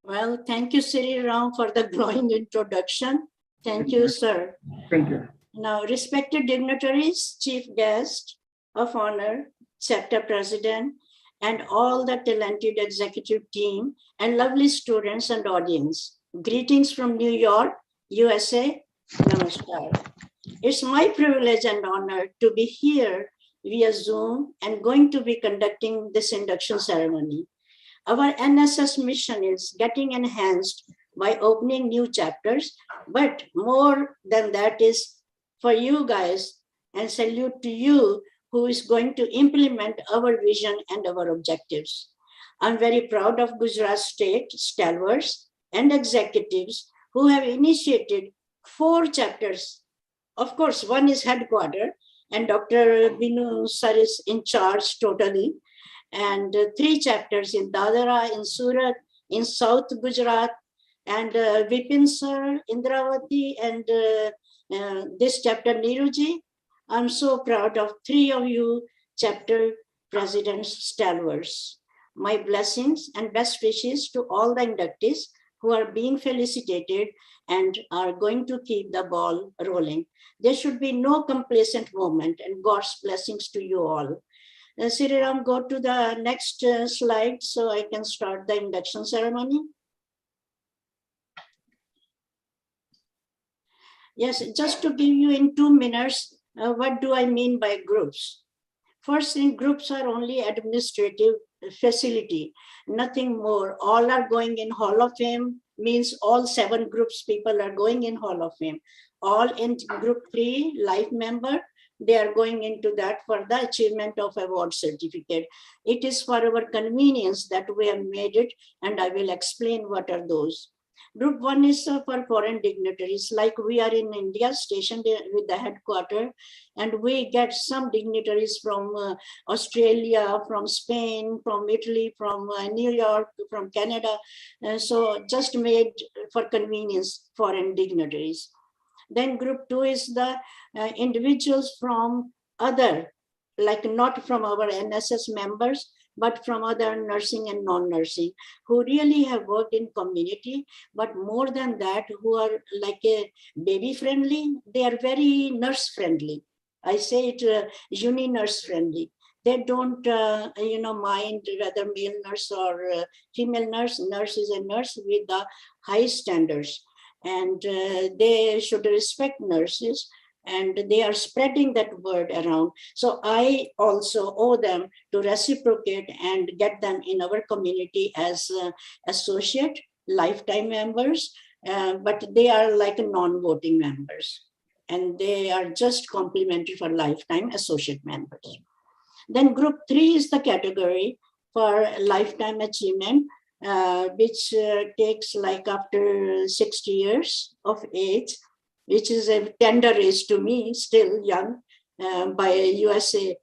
Well, thank you, Sri Ram, for the glowing introduction. Thank you, sir. Thank you. Now, respected dignitaries, chief guest of honor, chapter president, and all the talented executive team, and lovely students and audience. Greetings from New York, USA. Namaskar. It's my privilege and honor to be here via Zoom and going to be conducting this induction ceremony. Our NSS mission is getting enhanced by opening new chapters, but more than that is for you guys, and salute to you who is going to implement our vision and our objectives. I'm very proud of Gujarat State stalwarts and executives who have initiated 4 chapters. Of course, one is headquartered, and Dr. Binu sir is in charge totally, and 3 chapters in Dadara, in Surat, in South Gujarat, and Vipin sir, Indravati, and this chapter Niruji. I'm so proud of 3 of you chapter presidents, stalwarts. My blessings and best wishes to all the inductees who are being felicitated and are going to keep the ball rolling. There should be no complacent moment, and God's blessings to you all. Sriram, go to the next slide so I can start the induction ceremony. Yes, just to give you in 2 minutes, what do I mean by groups? First thing, groups are only administrative facility, nothing more. All are going in Hall of Fame, means all 7 groups people are going in Hall of Fame. All in group 3, life member, they are going into that for the achievement of award certificate. It is for our convenience that we have made it, and I will explain what are those. Group 1 is for foreign dignitaries, like we are in India, stationed with the headquarters, and we get some dignitaries from Australia, from Spain, from Italy, from New York, from Canada. So just made for convenience, foreign dignitaries. Then group 2 is the individuals from other like not from our NSS members, but from other nursing and non-nursing who really have worked in community, but more than that, who are like a baby friendly, they are very nurse friendly. I say it uni-nurse friendly. They don't, mind whether male nurse or female nurse. Nurse is a nurse with the high standards, and they should respect nurses, and they are spreading that word around. So I also owe them to reciprocate and get them in our community as associate lifetime members, but they are like non-voting members, and they are just complimentary for lifetime associate members. Then group 3 is the category for lifetime achievement, which takes like after 60 years of age, which is a tender age to me, still young by USA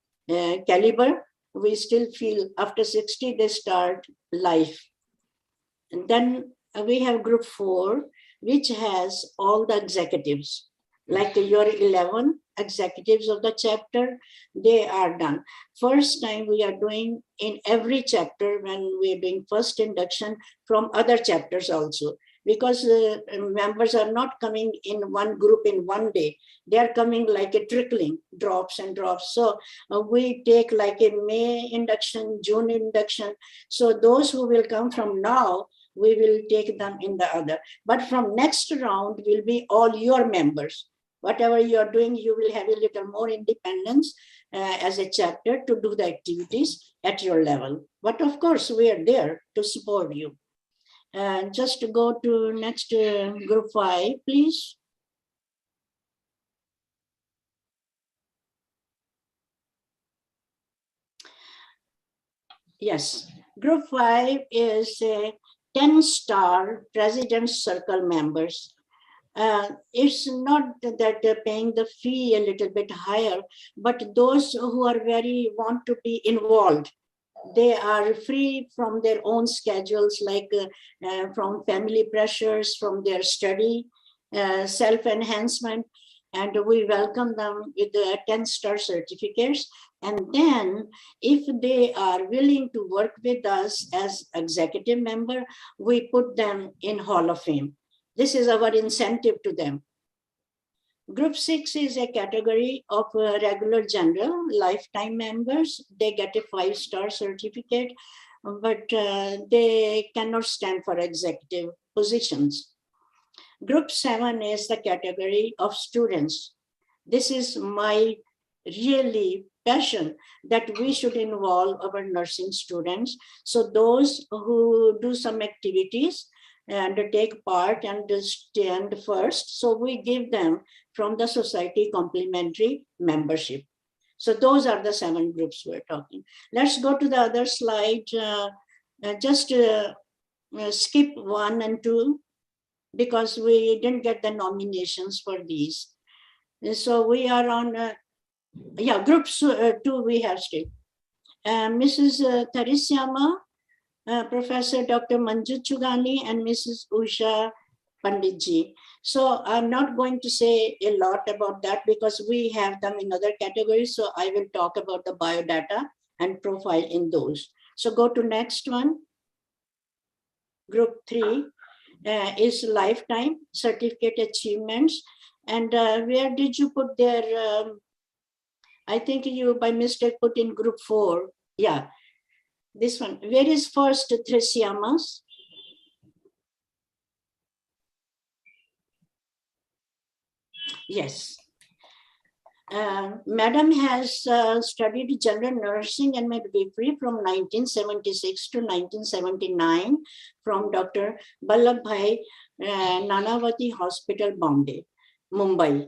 caliber. We still feel after 60, they start life. And then we have group 4, which has all the executives, like your 11 executives of the chapter, they are done. First time we are doing in every chapter when we are doing first induction from other chapters also, because members are not coming in one group in one day. They are coming like a trickling, drops and drops. So we take like a May induction, June induction. So those who will come from now, we will take them in the other. But from next round will be all your members. Whatever you are doing, you will have a little more independence as a chapter to do the activities at your level. But of course, we are there to support you. Just to go to next group 5, please. Yes, group 5 is 10-star President's Circle members. It's not that they're paying the fee a little bit higher, but those who are want to be involved, they are free from their own schedules, like from family pressures, from their study, self-enhancement, and we welcome them with the 10-star certificates. And then if they are willing to work with us as executive member, we put them in Hall of Fame. This is our incentive to them. Group 6 is a category of regular general lifetime members. They get a 5-star certificate, but they cannot stand for executive positions. Group 7 is the category of students. This is my really passion, that we should involve our nursing students. So those who do some activities and take part and stand first, so we give them from the society complimentary membership. So those are the 7 groups we're talking. Let's go to the other slide. Just skip 1 and 2 because we didn't get the nominations for these. So we are on, groups 2 we have still. Mrs. Tharisyama, Professor Dr. Manju Chugani, and Mrs. Usha Panditji. So I'm not going to say a lot about that because we have them in other categories. So I will talk about the biodata and profile in those. So go to next one. Group 3 is lifetime certificate achievements. And where did you put their, I think you by mistake put in group 4. Yeah, this one. Where is first Thrisiamas? Yes. Madam has studied general nursing and midwifery from 1976 to 1979 from Dr. Ballabhai Nanavati Hospital, Bombay, Mumbai.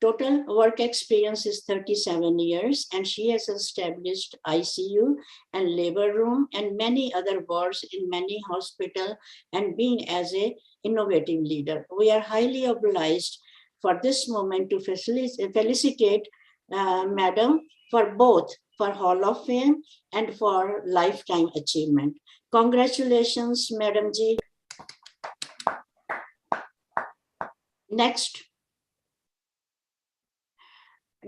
Total work experience is 37 years, and she has established ICU and labor room and many other wards in many hospitals and been as an innovative leader. We are highly obliged for this moment to felicitate Madam for both for Hall of Fame and for lifetime achievement. Congratulations, Madam Ji. Next.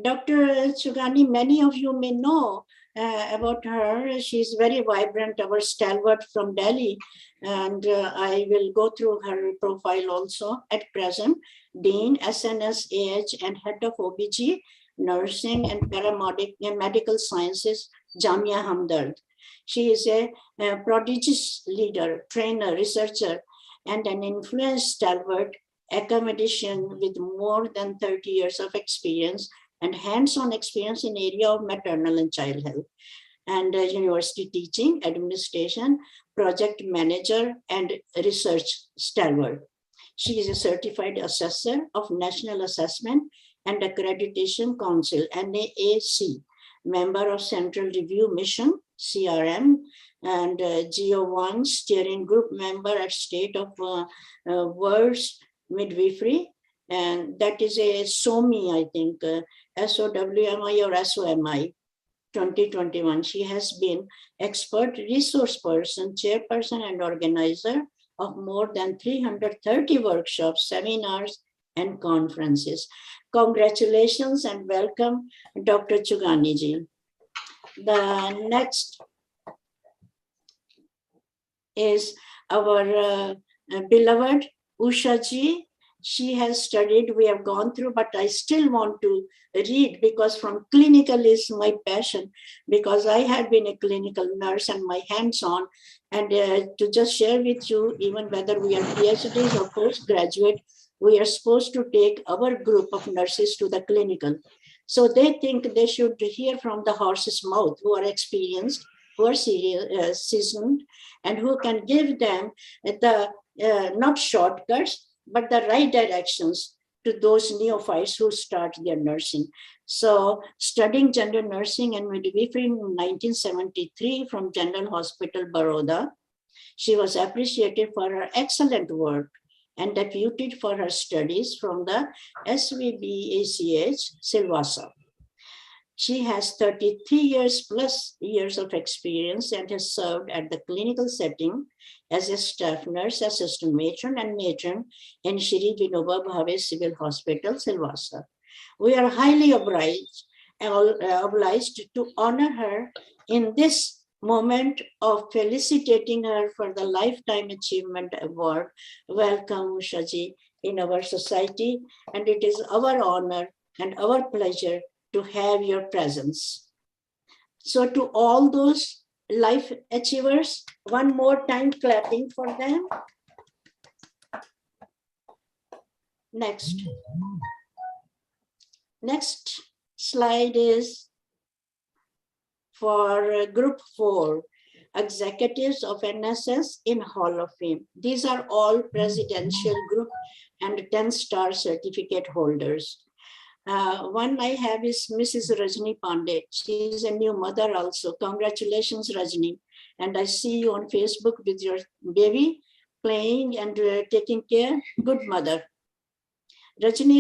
Dr. Chugani, many of you may know about her. She's very vibrant, our stalwart from Delhi, and I will go through her profile also. At present, Dean, SNS AH, and Head of OBG, Nursing and Medical Sciences, Jamia Hamdard. She is a prodigious leader, trainer, researcher, and an influenced stalwart academician with more than 30 years of experience and hands-on experience in area of maternal and child health and university teaching, administration, project manager, and research stalwart. She is a certified assessor of National Assessment and Accreditation Council, NAAC, member of Central Review Mission, CRM, and GO1 steering group member at State of World's Midwifery, and that is a SOMI, I think, SOWMI or SOMI 2021. She has been expert resource person, chairperson, and organizer of more than 330 workshops, seminars, and conferences. Congratulations and welcome, Dr. Chugani ji. The next is our beloved Usha ji. She has studied, we have gone through, but I still want to read because from clinical is my passion, because I had been a clinical nurse and my hands-on, and to just share with you, even whether we are PhDs or postgraduate, we are supposed to take our group of nurses to the clinical. So they think they should hear from the horse's mouth, who are experienced, who are seasoned, and who can give them the not shortcuts, but the right directions to those neophytes who start their nursing. So studying general nursing and midwifery in 1973 from General Hospital, Baroda, she was appreciated for her excellent work and deputed for her studies from the SVBACH, Silvassa. She has 33 years plus years of experience and has served at the clinical setting as a staff nurse, assistant matron, and matron in Shri Vinoba Bhave Civil Hospital, Silvassa. We are highly obliged to honor her in this moment of felicitating her for the Lifetime Achievement Award. Welcome, Ushaji, in our society, and it is our honor and our pleasure to have your presence. So to all those life achievers, one more time clapping for them. Next slide is for group 4, executives of NSS in Hall of Fame. These are all presidential group and 10-star certificate holders. One I have is Mrs. Rajni Pandey. She is a new mother also. Congratulations, Rajni. And I see you on Facebook with your baby playing and taking care. Good mother. Rajni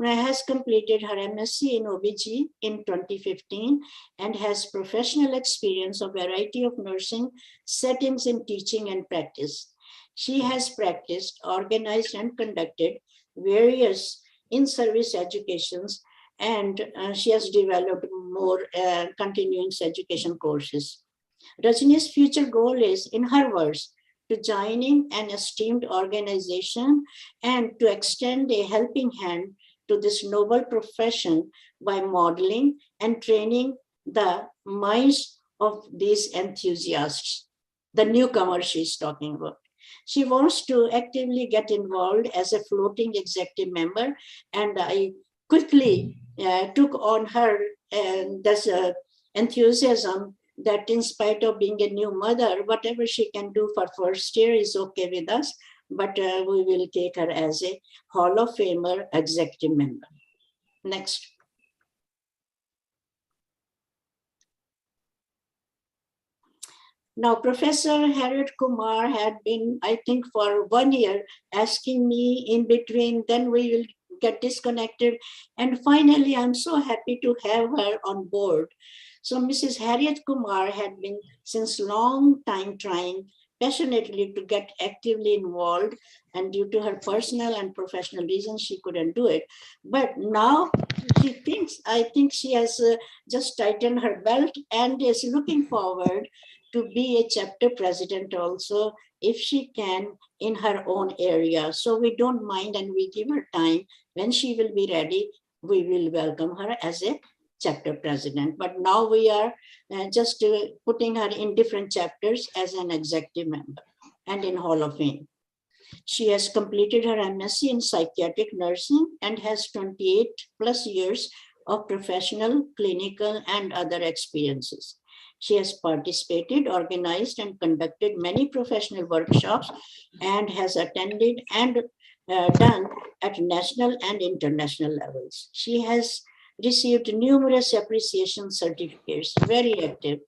has completed her MSc in OBG in 2015 and has professional experience of variety of nursing settings in teaching and practice. She has practiced, organized, and conducted various in-service educations, and she has developed more continuing education courses. Rajni's future goal is, in her words, to join an esteemed organization and to extend a helping hand to this noble profession by modeling and training the minds of these enthusiasts, the newcomers she's talking about. She wants to actively get involved as a floating executive member, and I quickly took on her this enthusiasm that in spite of being a new mother, whatever she can do for first year is okay with us, but we will take her as a Hall of Famer executive member. Next. Now, Professor Harriet Kumar had been, I think, for 1 year asking me in between, then we will get disconnected. And finally, I'm so happy to have her on board. So Mrs. Harriet Kumar had been since long time trying passionately to get actively involved, and due to her personal and professional reasons, she couldn't do it. But now I think she has just tightened her belt and is looking forward to be a chapter president also, if she can, in her own area. So we don't mind, and we give her time. When she will be ready, we will welcome her as a chapter president. But now we are just putting her in different chapters as an executive member and in Hall of Fame. She has completed her MSc in psychiatric nursing and has 28 plus years of professional, clinical, and other experiences. She has participated, organized, and conducted many professional workshops and has attended and done at national and international levels. She has received numerous appreciation certificates, very active.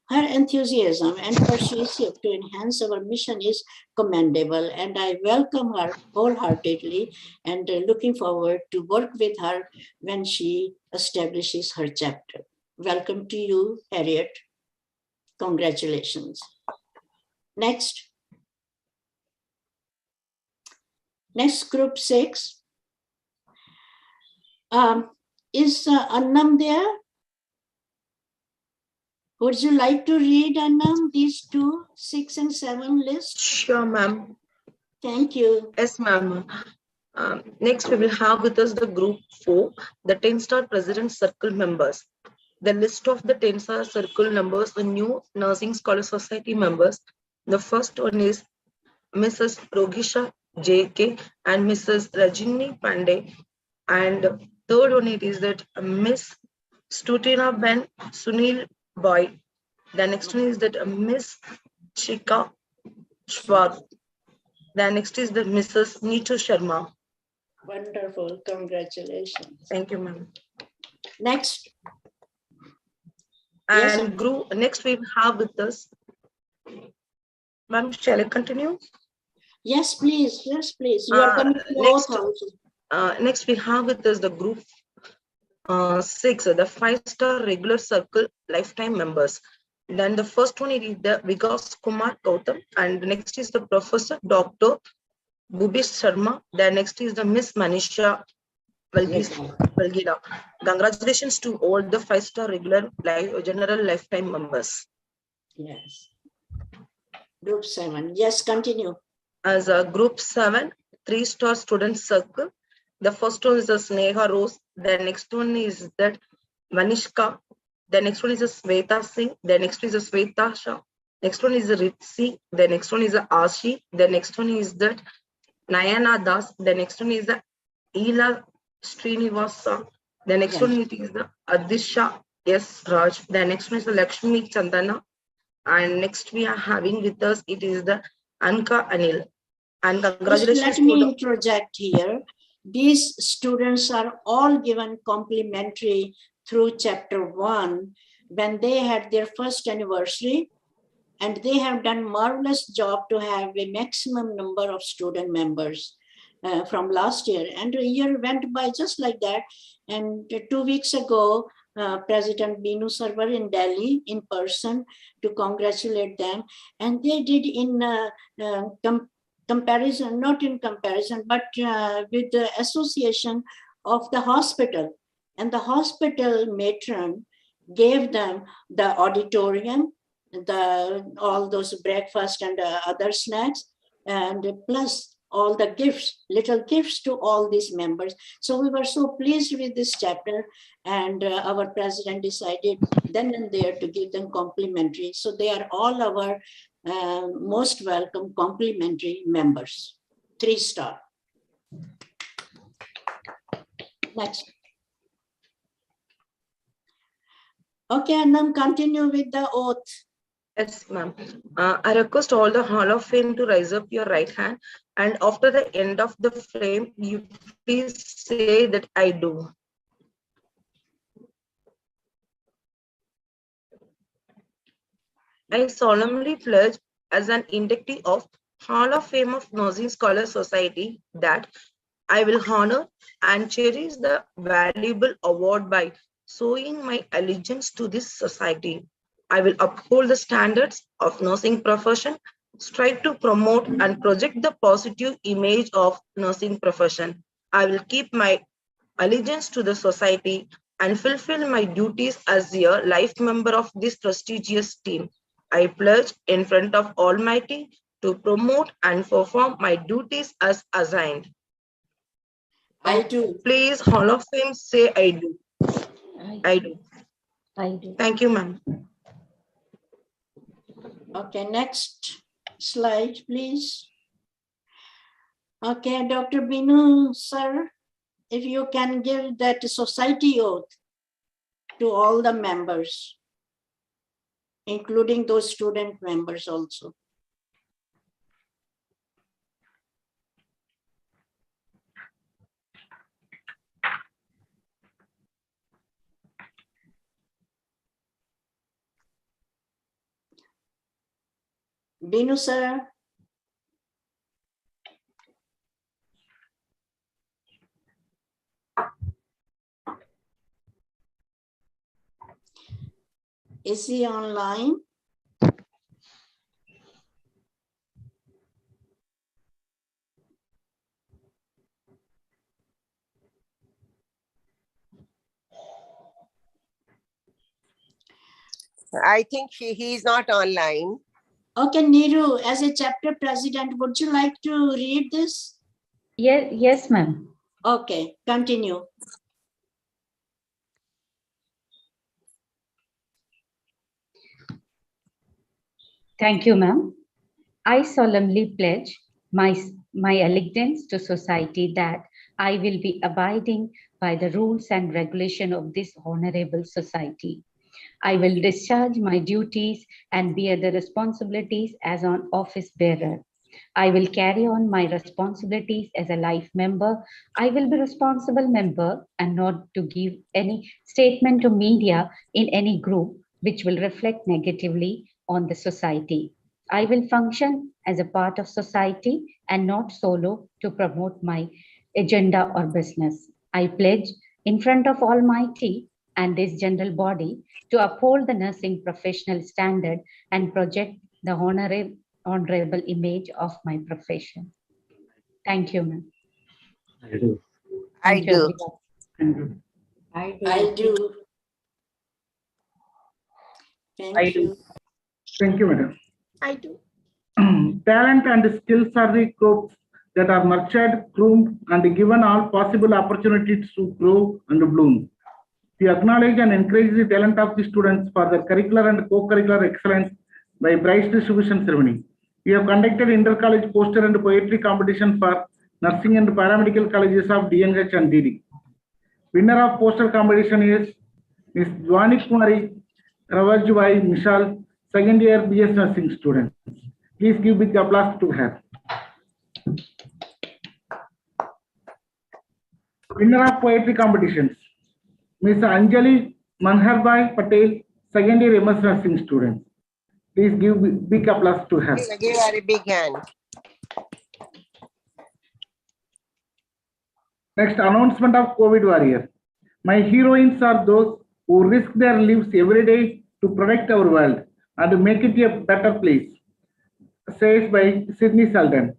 Her enthusiasm and persuasive to enhance our mission is commendable, and I welcome her wholeheartedly and looking forward to work with her when she establishes her chapter. Welcome to you, Harriet. Congratulations. Next. Next, group 6. Is Annam there? Would you like to read, Annam, these 2, 6 and 7 lists? Sure, ma'am. Thank you. Yes, ma'am. Next, we will have with us the group 4, the 10-star President Circle members. The list of the 10-star circle members, the new Nursing Scholar Society members. The first one is Mrs. Rogisha J.K. and Mrs. Rajini Pandey. And third one it is that Miss Stutina Ben Sunil Boy. The next one is that Miss Chika Schwab. The next is the Mrs. Neetu Sharma. Wonderful. Congratulations. Thank you, ma'am. Next. And yes, group, next we have with us. Ma'am, shall I continue? Yes, please. Yes, please. You are coming to both houses. Next we have with us the group 6, the 5-star regular circle lifetime members. Then the first one is the Vikas Kumar Gautam, and next is the Professor Dr. Bhubish Sharma. Then next is the Miss Manisha Valgira. Congratulations to all the 5-star regular general lifetime members. Yes. Group 7. Yes, continue. As a group 7, 3-star student circle. The first one is a Sneha Rose. The next one is that Manishka. The next one is a Sweta Singh. The next one is a Sweta Shah. Next one is a Ritsi. The next one is a Ashi. The next one is that Nayana Das. The next one is the Ila Srinivasa. The next one is the Adisha S. Raj. The next one is the Lakshmi Chandana. And next we are having with us, it is the Anka Anil. And congratulations. Just let me interject here. These students are all given complimentary through chapter 1 when they had their first anniversary, and they have done marvelous job to have a maximum number of student members from last year. And a year went by just like that. And 2 weeks ago, President Binu Sarwar in Delhi in person to congratulate them. And they did in comparison, not in comparison, but with the association of the hospital. And the hospital matron gave them the auditorium, all those breakfast and other snacks, and plus all the gifts, little gifts to all these members. So we were so pleased with this chapter, and our president decided then and there to give them complimentary. So they are all our most welcome complimentary members. 3-star. Next. Okay, and then continue with the oath. Yes, ma'am. I request all the Hall of Fame to raise up your right hand, and after the end of the frame, you please say that I do. I solemnly pledge as an inductee of Hall of Fame of Nursing Scholar Society that I will honor and cherish the valuable award by showing my allegiance to this society. I will uphold the standards of nursing profession strive to promote and project the positive image of nursing profession. I will keep my allegiance to the society and fulfill my duties as a life member of this prestigious team. I pledge in front of Almighty to promote and perform my duties as assigned. I do. Please, Hall of Fame, say I do. I do. I do. Thank you, ma'am. Okay, next slide, please. Okay, Dr. Binu, sir, if you can give that society oath to all the members, including those student members also. Binu, sir. Is he online? I think he's not online. Okay, Neeru, as a chapter president, would you like to read this? Yes, ma'am. Okay, continue. Thank you, ma'am. I solemnly pledge my allegiance to society that I will be abiding by the rules and regulation of this honorable society. I will discharge my duties and bear the responsibilities as an office bearer. I will carry on my responsibilities as a life member. I will be responsible member and not to give any statement to media in any group which will reflect negatively on the society. I will function as a part of society and not solo to promote my agenda or business. I pledge in front of Almighty and this general body to uphold the nursing professional standard and project the honorable image of my profession. Thank you, ma'am. I do. Thank you, everyone. I do. Thank you. Thank you, madam. I do. Talent and skills are the crops that are nurtured, groomed, and given all possible opportunities to grow and bloom. We acknowledge and encourage the talent of the students for their curricular and co-curricular excellence by prize distribution ceremony. We have conducted inter-college poster and poetry competition for nursing and paramedical colleges of DNH and DD. Winner of poster competition is Ms. Dwani Kumari Ravajwai Mishal, second year BS nursing student. Please give big applause to her. Winner of poetry competitions, Ms. Anjali Manharbai Patel, second year MS nursing student. Please give big applause to her. Give her a big hand. Next, announcement of COVID warrior. My heroines are those who risk their lives every day to protect our world and to make it a better place, says by Sydney Sultan.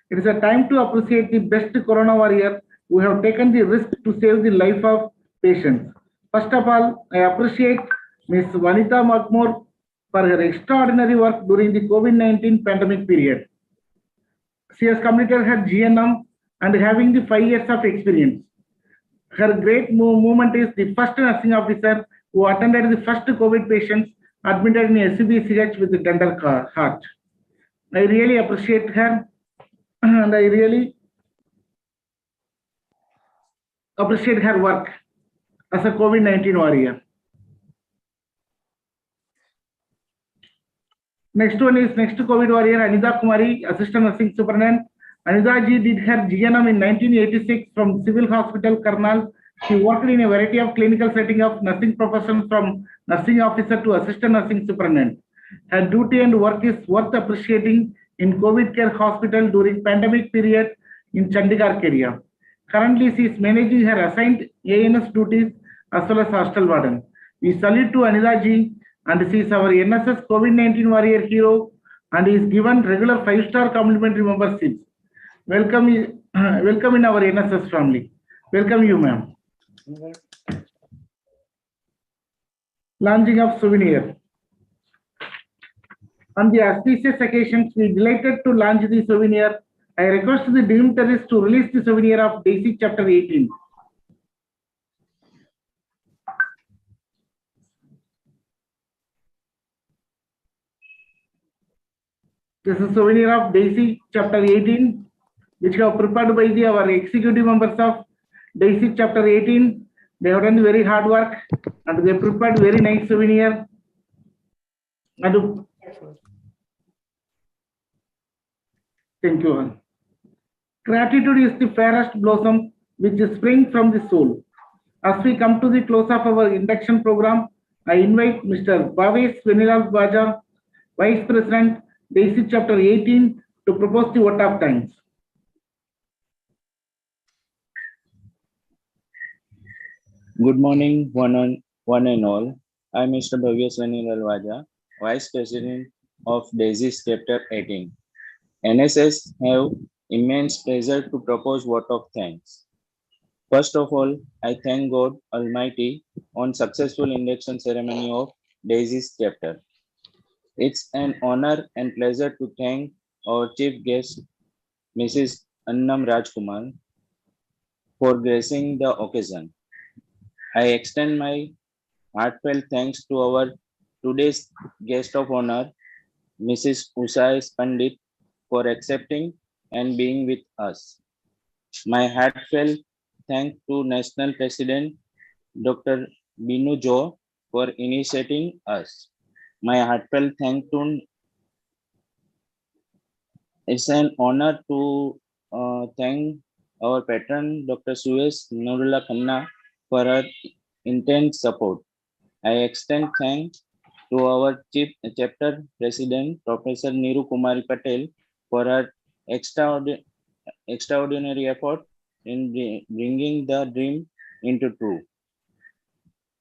It is a time to appreciate the best corona warrior who have taken the risk to save the life of patients. First of all, I appreciate Ms. Vanita Makmur for her extraordinary work during the COVID-19 pandemic period. She has completed her GNM and having the 5 years of experience. Her great movement is the first nursing officer who attended the first COVID patients admitted in SCBCH with the tender heart. I really appreciate her and I really appreciate her work as a COVID-19 warrior. Next one is next COVID warrior Anida Kumari, assistant nursing superintendent. Anida ji did her GNM in 1986 from Civil Hospital, Karnal. She worked in a variety of clinical setting of nursing profession from nursing officer to assistant nursing superintendent. Her duty and work is worth appreciating in COVID care hospital during pandemic period in Chandigarh area. Currently, she is managing her assigned ANS duties as well as hostel warden. We salute to Anida ji and she is our NSS COVID-19 warrior hero and is given regular 5-star complimentary memberships. Welcome, welcome in our NSS family. Welcome you, ma'am. Launching of souvenir. On the auspicious occasions, we delighted to launch the souvenir. I request the dignitaries to release the souvenir of Daisy Chapter 18. This is souvenir of Daisy Chapter 18, which have prepared by our executive members of Daisy Chapter 18. They have done very hard work and they prepared very nice souvenir. And thank you all. Gratitude is the fairest blossom which springs from the soul. As we come to the close of our induction program, I invite Mr. Bhavesh Venilal Baja, Vice President, Daisy Chapter 18, to propose the vote of thanks. Good morning, one and all. I am Mr. Bhavesh Venilal Baja, Vice President of Daisy Chapter 18. NSS have immense pleasure to propose vote of thanks. First of all, I thank God Almighty on successful induction ceremony of Daisy's chapter. It's an honor and pleasure to thank our chief guest, Mrs. Annam Rajkumar, for gracing the occasion. I extend my heartfelt thanks to our today's guest of honor, Mrs. Usai Pandit, for accepting and being with us. My heartfelt thanks to National President Dr. Binu Jo for initiating us. My heartfelt thanks to it's an honor to thank our patron Dr. Suez Nurullah Khanna for her intense support. I extend thanks to our Chief Chapter President Professor Neeru Kumari Patel for her extraordinary effort in bringing the dream into true.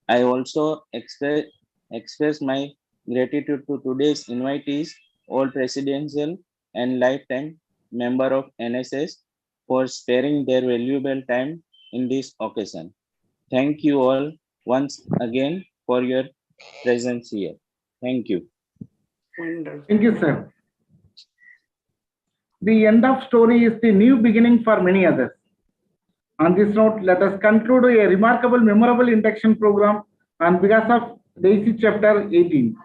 I also express my gratitude to today's invitees, all presidential and lifetime member of NSS, for sparing their valuable time in this occasion. Thank you all once again for your presence here. Thank you. Thank you, sir. The end of story is the new beginning for many others. On this note, let us conclude a remarkable, memorable induction program on behalf of Daisy Chapter 18.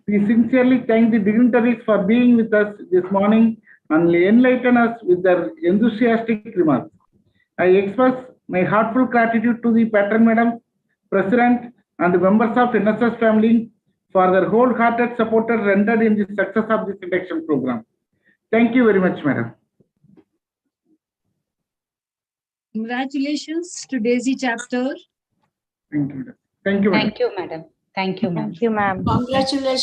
We sincerely thank the dignitaries for being with us this morning and enlighten us with their enthusiastic remarks. I express my heartfelt gratitude to the Patron Madam, President, and the members of NSS family for their wholehearted support rendered in the success of this induction program. Thank you very much, Madam. Congratulations to Daisy Chapter. Thank you. Thank you, Madam. Thank you, madam. Thank you, ma'am. Congratulations.